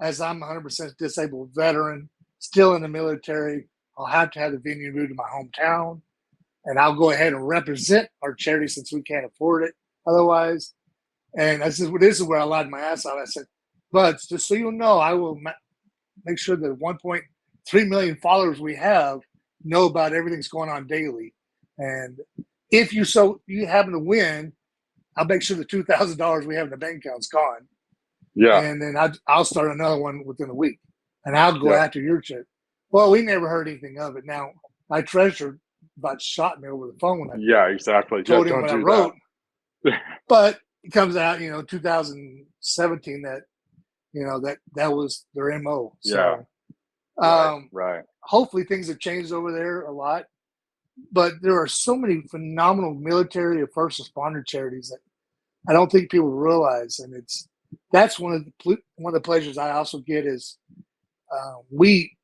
as I'm 100% disabled veteran, still in the military, I'll have to have the venue moved to my hometown, and I'll go ahead and represent our charity since we can't afford it otherwise. And I said, well, this is where I lied my ass off. I said, but just so you know, I will make sure that 1.3 million followers we have know about everything's going on daily. And if you happen to win, I'll make sure the $2,000 we have in the bank account's gone. Yeah. And then I'll start another one within a week. And I'll go after your check. Well, we never heard anything of it. Now, my treasurer about shot me over the phone when I exactly. told him what I wrote. But it comes out, 2017 that was their MO. So, right. Hopefully things have changed over there a lot. But there are so many phenomenal military or first responder charities that I don't think people realize. And that's one of the pleasures I also get is we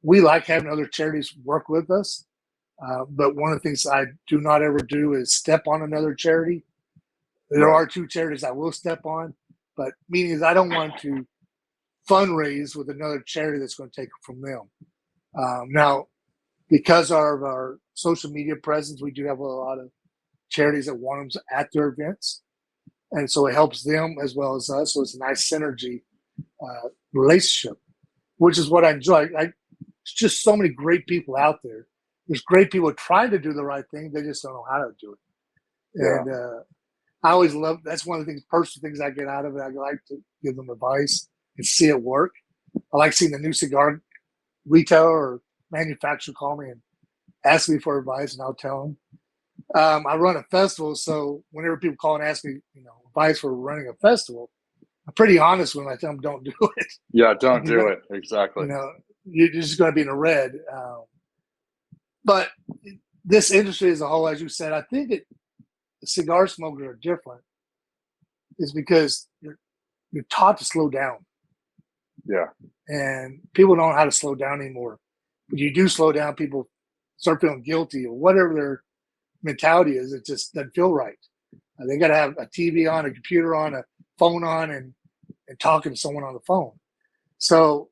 like having other charities work with us. But one of the things I do not ever do is step on another charity. There are two charities I will step on, but meaning is I don't want to fundraise with another charity that's going to take from them. Now, because of our social media presence, we do have a lot of charities that want them at their events. And so it helps them as well as us. So it's a nice synergy relationship, which is what I enjoy. There's just so many great people out there. There's great people trying to do the right thing. They just don't know how to do it. Yeah. And I always love, that's one of the personal things I get out of it. I like to give them advice and see it work. I like seeing the new cigar retailer or manufacturer call me and ask me for advice, and I'll tell them. I run a festival, so whenever people call and ask me, advice for running a festival, I'm pretty honest when I tell them don't do it. Yeah, don't do it. Exactly. You're just going to be in the red. But this industry as a whole, as you said, I think the cigar smokers are different. Is because you're taught to slow down. Yeah. And people don't know how to slow down anymore. When you do slow down, people start feeling guilty or whatever mentality is. It just doesn't feel right. They got to have a TV on, a computer on, a phone on, and talking to someone on the phone. So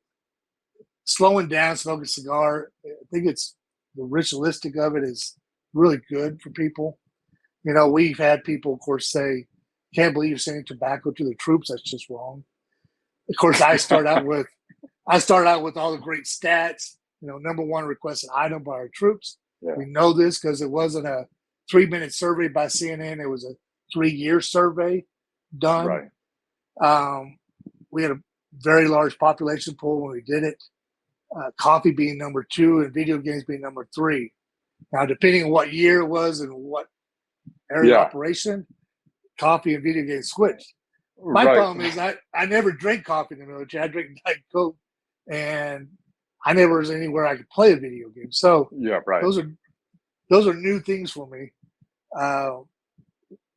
slowing down, smoking a cigar, I think it's the ritualistic of it is really good for people. You know, we've had people, of course, say, "Can't believe you're sending tobacco to the troops. That's just wrong." Of course, I start out with all the great stats. You know, number one requested item by our troops. Yeah. We know this because it wasn't a 3-minute survey by CNN. It was a 3-year survey done. Right. We had a very large population poll when we did it. Coffee being number 2 and video games being number 3. Now, depending on what year it was and what area of operation, coffee and video games switched. My problem is I never drank coffee in the military. I drank Diet Coke, and I never was anywhere I could play a video game. So those are new things for me.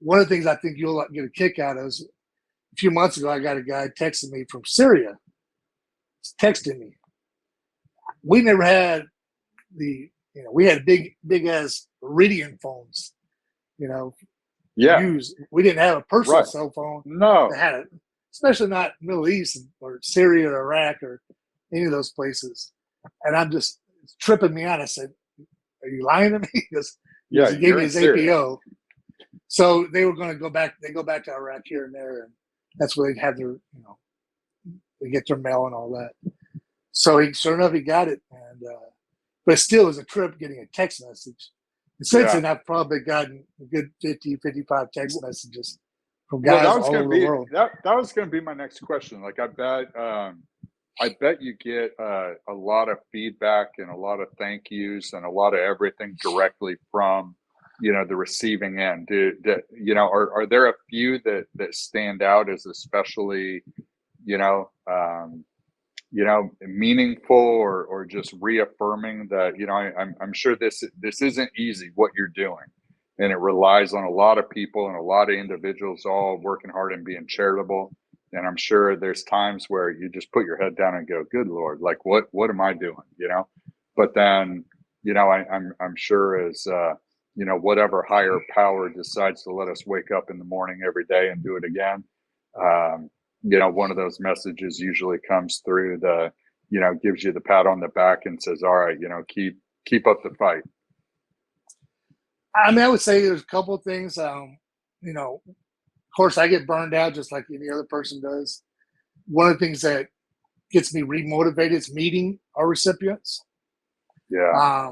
One of the things I think you'll get a kick out of is a few months ago, I got a guy texting me from Syria. He's texting me. We never had we had big ass Iridium phones, use. We didn't have a personal cell phone. No. That had it, especially not Middle East or Syria or Iraq or any of those places. And I'm just tripping me out. I said, "Are you lying to me?" Because he gave me his APO. So they were going to go back. They go back to Iraq here and there, and that's where they'd have their, they get their mail and all that. So sure enough, he got it, and but still, it was a trip getting a text message. And since then, I've probably gotten a good 50, 55 text messages from guys all over the world. That was going to be my next question. Like, I bet you get a lot of feedback and a lot of thank yous and a lot of everything directly from, the receiving end. Are there a few that stand out as especially, meaningful or just reaffirming that, I'm sure this isn't easy what you're doing, and it relies on a lot of people and a lot of individuals all working hard and being charitable. And I'm sure there's times where you just put your head down and go, "Good Lord, like what am I doing?" But then, I'm sure as, whatever higher power decides to let us wake up in the morning every day and do it again, one of those messages usually comes through gives you the pat on the back and says, "All right, keep up the fight." I mean, I would say there's a couple of things. Of course, I get burned out just like any other person does. One of the things that gets me remotivated is meeting our recipients. Yeah.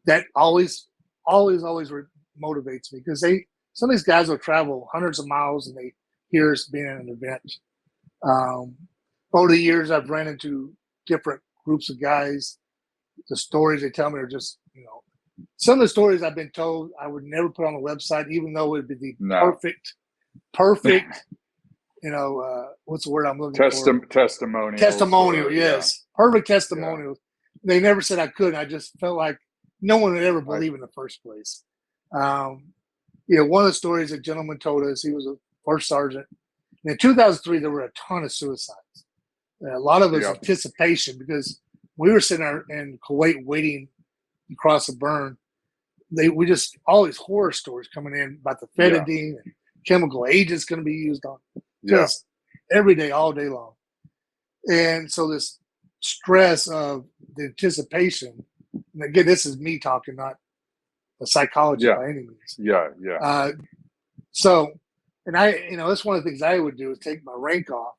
That always motivates me because some of these guys will travel hundreds of miles and they hear us being at an event. Over the years, I've ran into different groups of guys. The stories they tell me are just, some of the stories I've been told I would never put on the website, even though it would be the perfect, what's the word I'm looking for? Testimonial. Testimonial, yes. Yeah. Perfect testimonials. Yeah. They never said I couldn't. I just felt like no one would ever believe in the first place. One of the stories a gentleman told us, he was a first sergeant. And in 2003, there were a ton of suicides. A lot of it was anticipation because we were sitting there in Kuwait waiting to cross the burn. We just all these horror stories coming in about the fentanyl and chemical agents going to be used on just every day, all day long. And so this stress of the anticipation, and again, this is me talking, not a psychologist by any means. Yeah. And that's one of the things I would do is take my rank off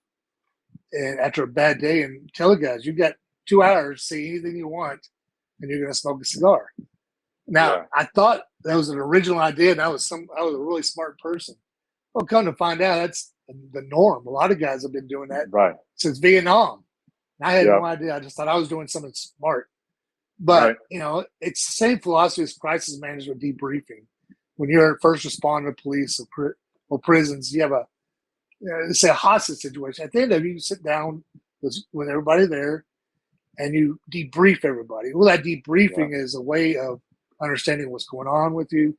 and after a bad day and tell the guys, you got 2 hours, say anything you want, and you're going to smoke a cigar. Now, I thought that was an original idea, and I was a really smart person. Well, come to find out, that's the norm. A lot of guys have been doing that since Vietnam. And I had no idea. I just thought I was doing something smart. But, it's the same philosophy as crisis management debriefing. When you're a first responder, police, or prisons, you have it's a hostage situation. At the end of it, you sit down with everybody there and you debrief everybody. Well, that debriefing is a way of understanding what's going on with you.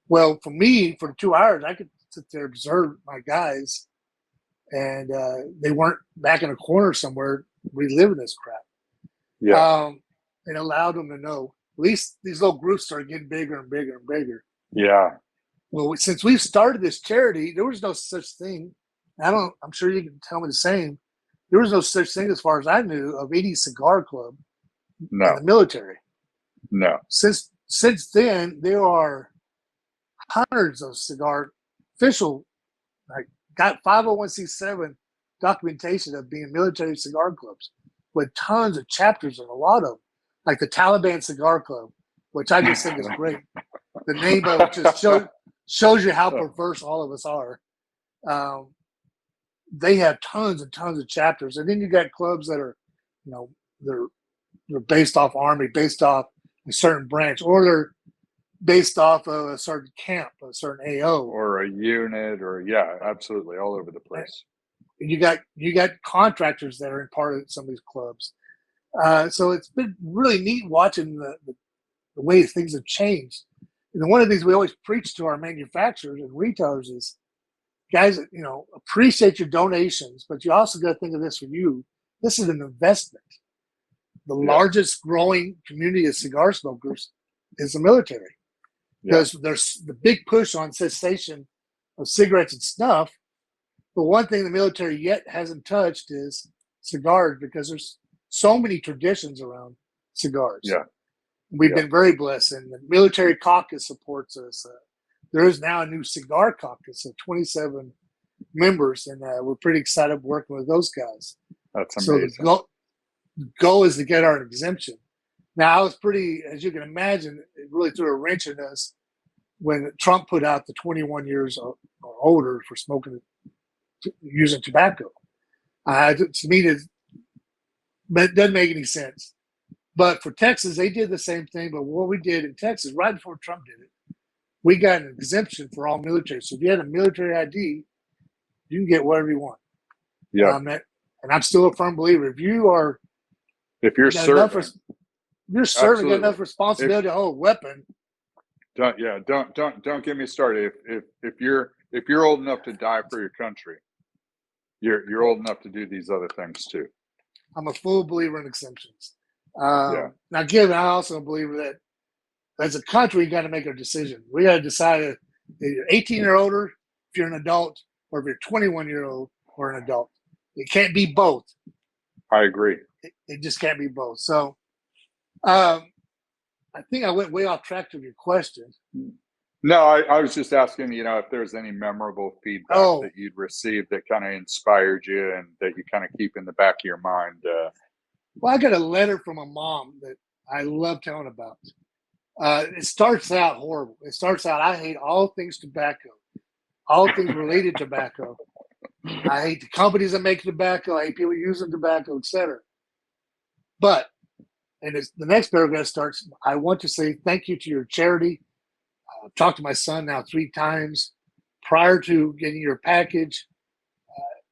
Well, for me, for 2 hours, I could sit there and observe my guys, and they weren't back in a corner somewhere reliving this crap. And allowed them to know. At least these little groups started getting bigger and bigger and bigger. Yeah. Well, since we've started this charity, there was no such thing. I'm sure you can tell me the same. There was no such thing, as far as I knew, of any cigar club in No. the military. No. Since then, there are hundreds of cigar official, like, got 501c7 documentation of being military cigar clubs with tons of chapters and a lot of them, like the Taliban Cigar Club, which I just think is great. The name of it just shows you how perverse all of us are. They have tons and tons of chapters, and then you got clubs that are, you know, they're based off Army, based off a certain branch, or they're based off of a certain camp, a certain AO, or a unit, or yeah, absolutely, all over the place. And you got contractors that are in part of some of these clubs. So it's been really neat watching the way things have changed. And one of the things we always preach to our manufacturers and retailers is, guys, appreciate your donations, but you also got to think of this for you. This is an investment. The largest growing community of cigar smokers is the military, because there's the big push on cessation of cigarettes and snuff. But one thing the military yet hasn't touched is cigars, because there's so many traditions around cigars. Yeah. We've been very blessed, and the military caucus supports us. There is now a new cigar caucus of 27 members, and we're pretty excited working with those guys. That's amazing. So the goal is to get our exemption. Now, I was pretty, as you can imagine, it really threw a wrench in us when Trump put out the 21 years or older for using tobacco. To me, it doesn't make any sense. But for Texas, they did the same thing. But what we did in Texas, right before Trump did it, we got an exemption for all military. So if you had a military ID, you can get whatever you want. Yeah. And I'm still a firm believer. If you're serving, got enough responsibility to hold a weapon. Don't get me started. If you're old enough to die for your country, you're old enough to do these other things too. I'm a full believer in exemptions. Now, given, I also believe that as a country, we got to make a decision. We got to decide if you're 18 or older, if you're an adult, or if you're 21-year-old or an adult. It can't be both. I agree. It just can't be both. So, I think I went way off track to your question. No, I was just asking, if there's any memorable feedback that you'd received that kind of inspired you and that you kind of keep in the back of your mind. Well, I got a letter from a mom that I love telling about. It starts out horrible. It starts out, I hate all things tobacco, all things related to tobacco. I hate the companies that make tobacco. I hate people using tobacco, etc. But, the next paragraph starts, I want to say thank you to your charity. I've talked to my son now 3 times. Prior to getting your package,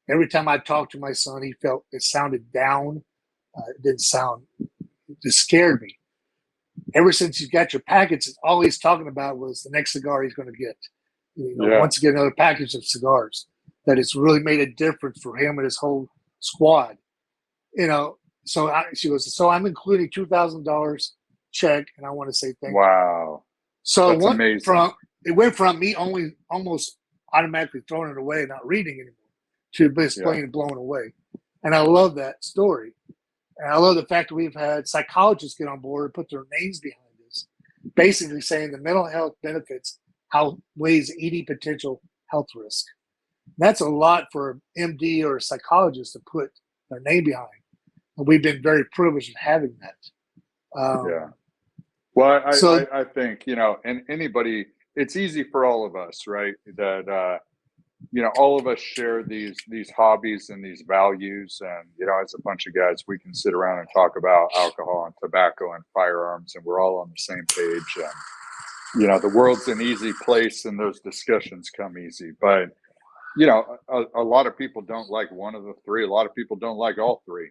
every time I talked to my son, he felt it sounded down. It didn't sound, it just scared me. Ever since you got your package, all he's talking about was the next cigar he's going to get. Once again, another package of cigars. That it's really made a difference for him and his whole squad. She goes, so I'm including $2,000 check, and I want to say thank you. Wow. So that's amazing. It went from me only almost automatically throwing it away, not reading anymore, to just plain blown away. And I love that story. And I love the fact that we've had psychologists get on board and put their names behind this, basically saying the mental health benefits outweighs any potential health risk. That's a lot for an MD or a psychologist to put their name behind. And we've been very privileged in having that. Well, I think, and anybody, it's easy for all of us, right? That, all of us share these hobbies and these values. And, as a bunch of guys, we can sit around and talk about alcohol and tobacco and firearms, and we're all on the same page. And, the world's an easy place and those discussions come easy. But, a lot of people don't like one of the three. A lot of people don't like all three.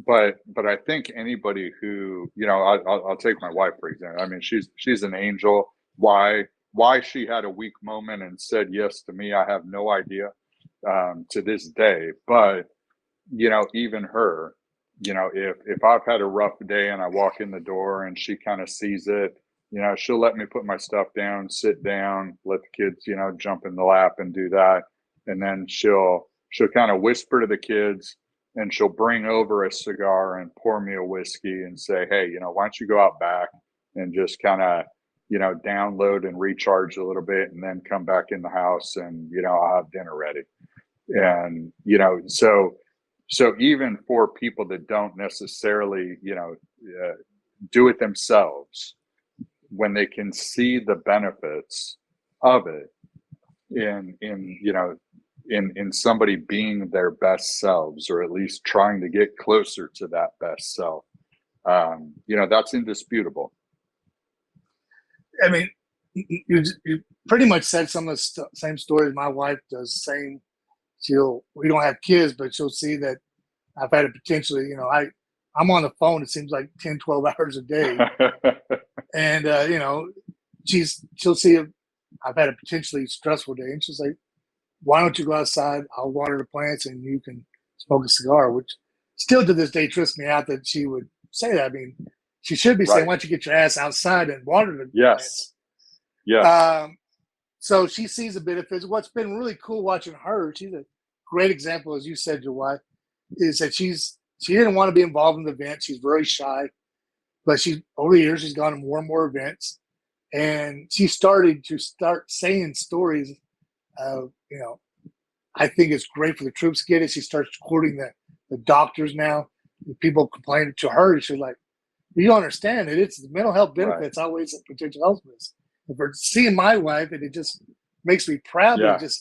But I think anybody who, I'll take my wife, for example. I mean, she's an angel. Why she had a weak moment and said yes to me, I have no idea to this day. But, even her, if I've had a rough day and I walk in the door and she kind of sees it, she'll let me put my stuff down, sit down, let the kids, jump in the lap and do that. And then she'll kind of whisper to the kids, and she'll bring over a cigar and pour me a whiskey and say, hey, why don't you go out back and just kind of, download and recharge a little bit, and then come back in the house, and, I'll have dinner ready. And, so even for people that don't necessarily, do it themselves, when they can see the benefits of it in somebody being their best selves, or at least trying to get closer to that best self, that's indisputable. I mean, you pretty much said some of the same stories. My wife does the same. We don't have kids, but she'll see that I've had a potentially, I'm on the phone, it seems like 10, 12 hours a day. And, she'll see I've had a potentially stressful day. And she's like, why don't you go outside? I'll water the plants and you can smoke a cigar, which still to this day trips me out that she would say that. I mean, she should be saying, why don't you get your ass outside and water the plants? Yes. So she sees the benefits. What's been really cool watching her, she's a great example, as you said, your wife, is that she didn't want to be involved in the event. She's very shy, but over the years she's gone to more and more events, and she started saying stories of, I think it's great for the troops to get it. She starts quoting the doctors now. People complain to her. She's like, you don't understand it. It's the mental health benefits outweighs the potential health risks. And for seeing my wife, and it just makes me proud. Yeah. But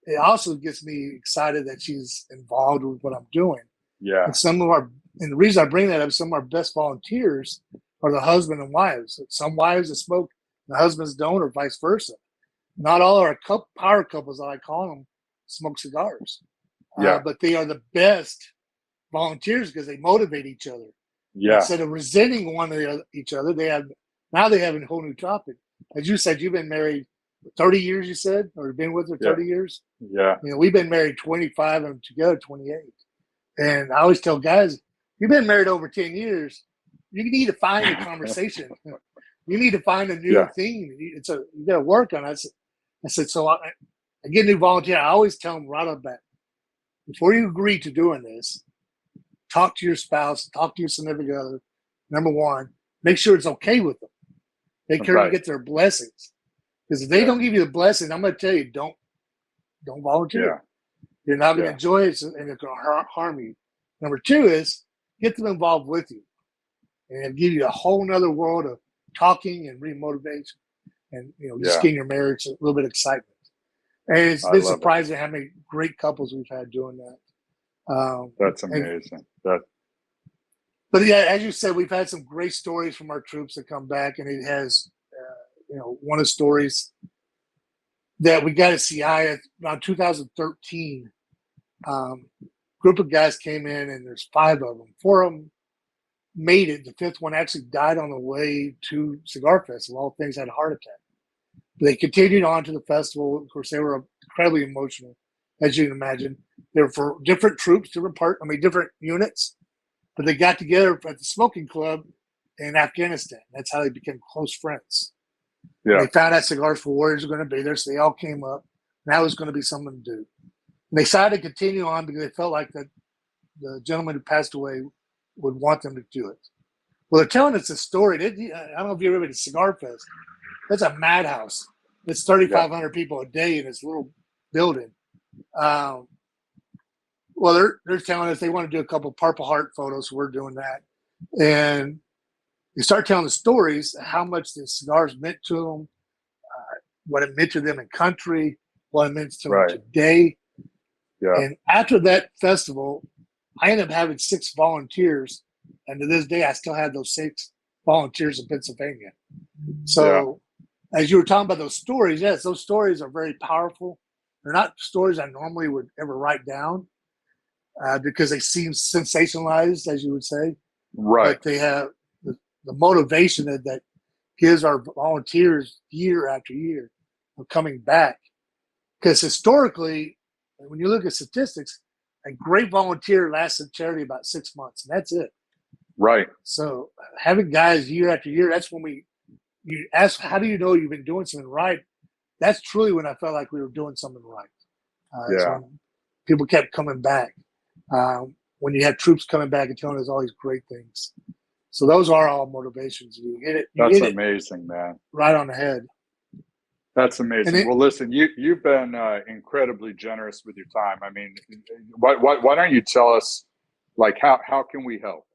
it also gets me excited that she's involved with what I'm doing. Yeah. And the reason I bring that up, some of our best volunteers are the husband and wives. Some wives that smoke, the husbands don't, or vice versa. Not all our power couples, I call them, smoke cigars. Yeah. But they are the best volunteers because they motivate each other. Yeah. Instead of resenting each other, they have a whole new topic. As you said, you've been married 30 years, you said, or been with her 30 years? Yeah. We've been married 25 and together 28. And I always tell guys, you've been married over 10 years, you need to find a conversation. You need to find a new thing. You got to work on it. I said, so I get a new volunteer. I always tell them right off the bat, before you agree to doing this, talk to your spouse, talk to your significant other. Number one, make sure it's okay with them. Make sure you get their blessings. Because if they don't give you the blessing, I'm going to tell you, don't volunteer. Yeah. You're not going to enjoy it, and it's going to harm you. Number two is get them involved with you, and give you a whole nother world of talking and remotivation, and just getting your marriage a little bit of excitement. And it's been surprising how many great couples we've had doing that. That's amazing. But yeah, as you said, we've had some great stories from our troops that come back, and it has, one of the stories that we got at CI around 2013. Group of guys came in, and there's 5 of them. 4 of them made it. The 5th one actually died on the way to Cigar Festival. All things had a heart attack. They continued on to the festival. Of course, they were incredibly emotional, as you can imagine. They were for different troops, different units. But they got together at the smoking club in Afghanistan. That's how they became close friends. Yeah. They found out Cigars for Warriors were going to be there, so they all came up. And that was going to be something to do. And they decided to continue on because they felt like that the gentleman who passed away would want them to do it. Well, they're telling us a story. I don't know if you've ever been to Cigar Fest. That's a madhouse. It's 3,500 people a day in this little building. Well, they're telling us they want to do a couple Purple Heart photos, so we're doing that. And they start telling the stories, how much the cigars meant to them, what it meant to them in country, what it meant to them today. Yeah. And after that festival, I ended up having 6 volunteers. And to this day, I still have those 6 volunteers in Pennsylvania. So as you were talking about those stories, yes, those stories are very powerful. They're not stories I normally would ever write down. Because they seem sensationalized, as you would say. Right. But they have the motivation that gives our volunteers year after year of coming back. Because historically, when you look at statistics, a great volunteer lasts in charity about 6 months, and that's it. Right. So having guys year after year, that's when we you ask, how do you know you've been doing something right? That's truly when I felt like we were doing something right. It's Yeah. when people kept coming back. When you had troops coming back and telling us all these great things. So those are all motivations. You hit That's it amazing, man. right on the head. That's And amazing. it, Well, listen, you've been incredibly generous with your time. I mean, why don't you tell us, like, how can we help?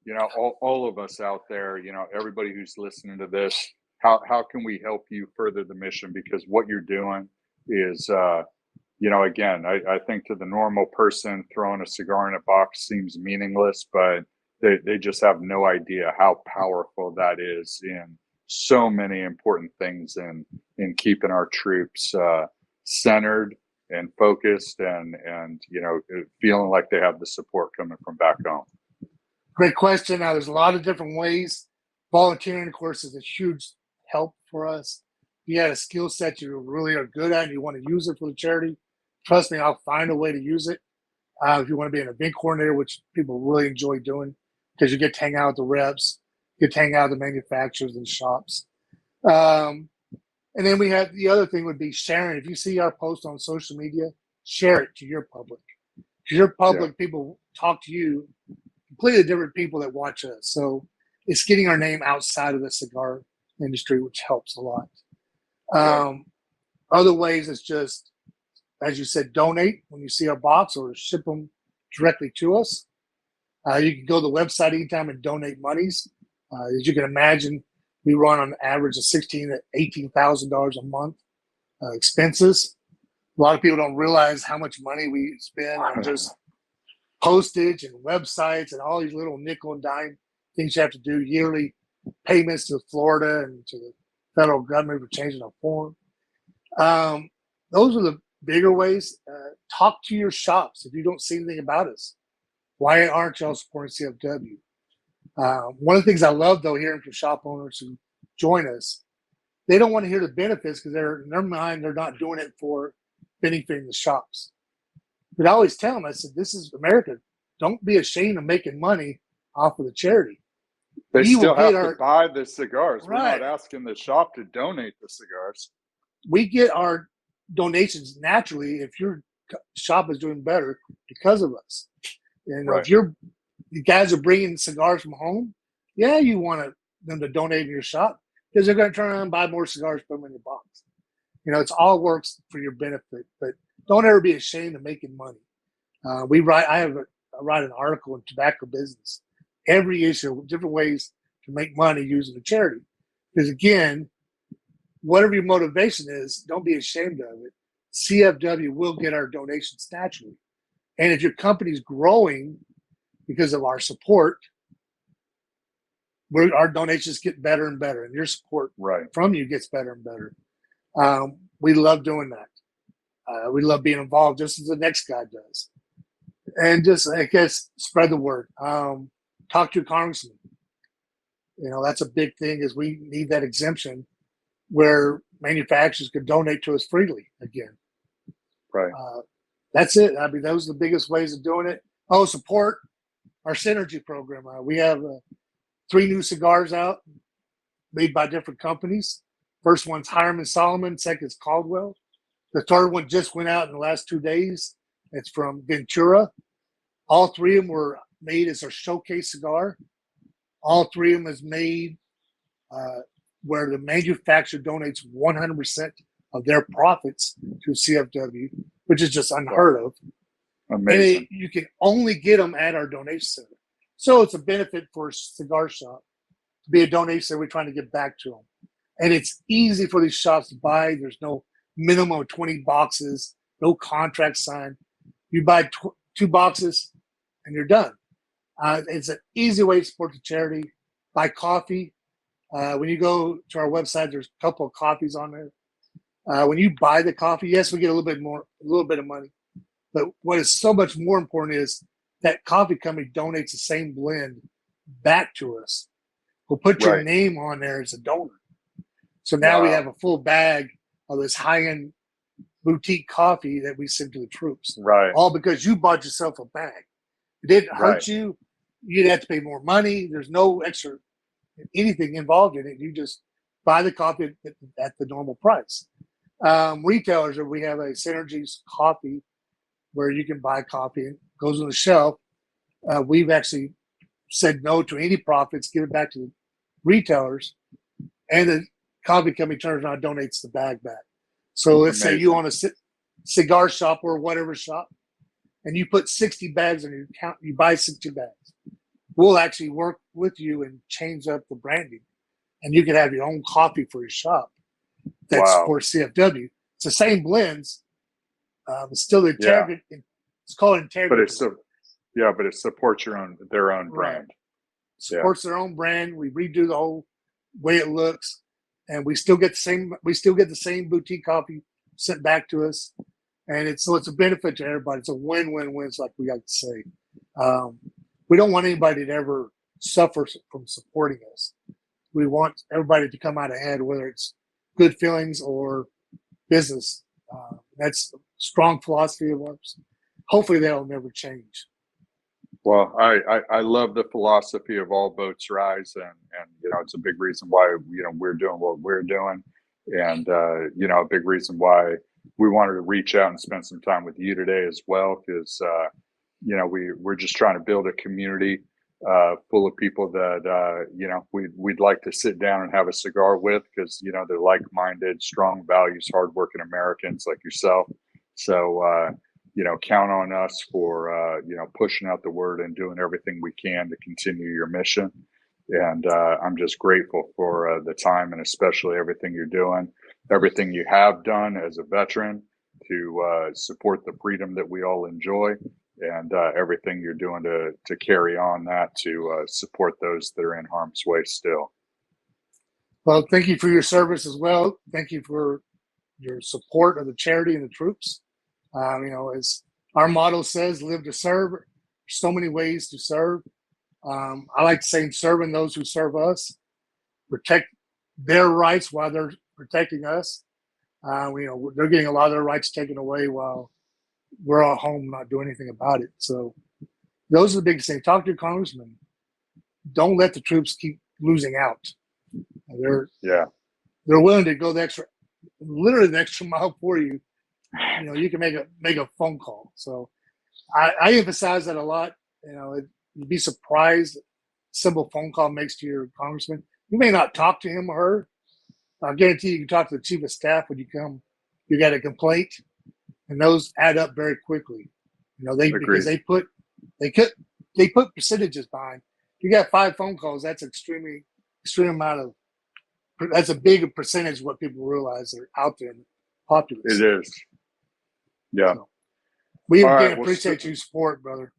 You know, all of us out there, you know, everybody who's listening to this, how can we help you further the mission? Because what you're doing is, you know, again, I think to the normal person, throwing a cigar in a box seems meaningless, but they just have no idea how powerful that is in so many important things in keeping our troops centered and focused and you know, feeling like they have the support coming from back home. Great question. Now, there's a lot of different ways. Volunteering, of course, is a huge help for us. If you had a skill set you really are good at and you want to use it for the charity, trust me, I'll find a way to use it. If you want to be an event coordinator, which people really enjoy doing, because you get to hang out with the reps, you get to hang out with the manufacturers and shops. And then we have the other thing would be sharing. If you see our post on social media, share it to your public. Because your public, people talk to you, completely different people that watch us. So it's getting our name outside of the cigar industry, which helps a lot. Other ways is just, as you said, donate when you see our box or ship them directly to us. You can go to the website anytime and donate monies. As you can imagine, we run on average of $16,000 to $18,000 a month expenses. A lot of people don't realize how much money we spend on just postage and websites and all these little nickel and dime things you have to do, yearly payments to Florida and to the federal government for changing our form. Those are the bigger ways. Talk to your shops if you don't see anything about us. Why aren't y'all supporting CFW? One of the things I love, though, hearing from shop owners who join us, they don't want to hear the benefits because in their mind, they're not doing it for benefiting the shops. But I always tell them, I said, this is America. Don't be ashamed of making money off of the charity. They still have to buy the cigars. Right. We're not asking the shop to donate the cigars. We get our donations naturally if your shop is doing better because of us. And if you guys are bringing cigars from home, yeah, you want them to donate to your shop because they're going to turn around and buy more cigars, put them in your box. You know, it's all works for your benefit, but don't ever be ashamed of making money. I write an article in tobacco business every issue, different ways to make money using the charity. Because again, whatever your motivation is, don't be ashamed of it. CFW will get our donations naturally. And if your company's growing because of our support, our donations get better and better, and your support from you gets better and better. We love doing that. We love being involved just as the next guy does. And just, I guess, spread the word. Talk to your congressman. You know, that's a big thing is we need that exemption where manufacturers could donate to us freely again. Right. That's it. I mean, those are the biggest ways of doing it. Oh, support our Synergy program. We have 3 new cigars out made by different companies. First one's Hiram & Solomon. Second is Caldwell. The third one just went out in the last 2 days. It's from Ventura. All 3 of them were made as our showcase cigar. All 3 of them is made where the manufacturer donates 100% of their profits to CFW, which is just unheard of. Amazing. And you can only get them at our donation center. So it's a benefit for a cigar shop to be a donation center. We're trying to get back to them. And it's easy for these shops to buy. There's no minimum of 20 boxes, no contract signed. You buy 2 boxes and you're done. It's an easy way to support the charity. Buy coffee. When you go to our website, there's a couple of coffees on there. When you buy the coffee, yes, we get a little bit of money. But what is so much more important is that coffee company donates the same blend back to us. We'll put your name on there as a donor. So now we have a full bag of this high-end boutique coffee that we send to the troops. Right. All because you bought yourself a bag. It didn't hurt you. You didn't have to pay more money. There's no extra anything involved in it. You just buy the coffee at the normal price. Retailers, we have a Synergies coffee where you can buy coffee. It goes on the shelf. We've actually said no to any profits, give it back to the retailers, and the coffee company turns around and donates the bag back. So let's say you own a cigar shop or whatever shop, and you put 60 bags in your account, you buy 60 bags. We'll actually work with you and change up the branding, and you can have your own coffee for your shop that supports CFW. It's the same blends. It's still the integrity. Yeah. It's called integrity. But it supports their own brand. Supports their own brand. We redo the whole way it looks, and we still get the same boutique coffee sent back to us, and it's a benefit to everybody. It's a win-win-win, like we like to say. We don't want anybody to ever suffer from supporting us. We want everybody to come out ahead, whether it's good feelings or business. That's a strong philosophy of ours. Hopefully that'll never change. Well, I love the philosophy of all boats rise, and it's a big reason why we're doing what we're doing, and a big reason why we wanted to reach out and spend some time with you today as well, because we're just trying to build a community full of people that we'd like to sit down and have a cigar with, because they're like-minded, strong values, hardworking Americans like yourself. So count on us for pushing out the word and doing everything we can to continue your mission. And I'm just grateful for the time, and especially everything you're doing, everything you have done as a veteran to support the freedom that we all enjoy, and everything you're doing to carry on that to support those that are in harm's way still. Well, thank you for your service as well. Thank you for your support of the charity and the troops. As our motto says, live to serve. There's so many ways to serve. I like to say, serving those who serve us, protect their rights while they're protecting us. They're getting a lot of their rights taken away while we're all home not doing anything about it. So those are the biggest things. Talk to your congressman. Don't let the troops keep losing out. They're willing to go the extra mile for you. You can make a phone call. So I emphasize that a lot. You'd be surprised what a simple phone call makes to your congressman. You may not talk to him or her. I guarantee you can talk to the chief of staff when you got a complaint, and those add up very quickly. Because they put percentages behind. You got 5 phone calls. That's extreme amount of. That's a big percentage of what people realize are out there in the populace. It is. Yeah. So, we again appreciate your support, brother.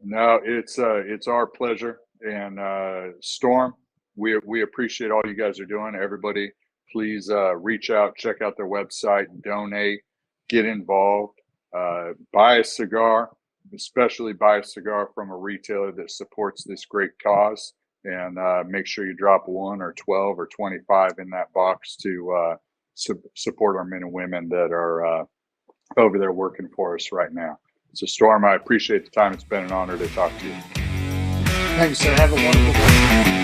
No, it's our pleasure. And Storm, we appreciate all you guys are doing. Everybody, please reach out, check out their website, donate, get involved, buy a cigar, especially buy a cigar from a retailer that supports this great cause, and make sure you drop 1 or 12 or 25 in that box to support our men and women that are over there working for us right now. So, Storm, I appreciate the time. It's been an honor to talk to you. Thanks, sir. Have a wonderful day.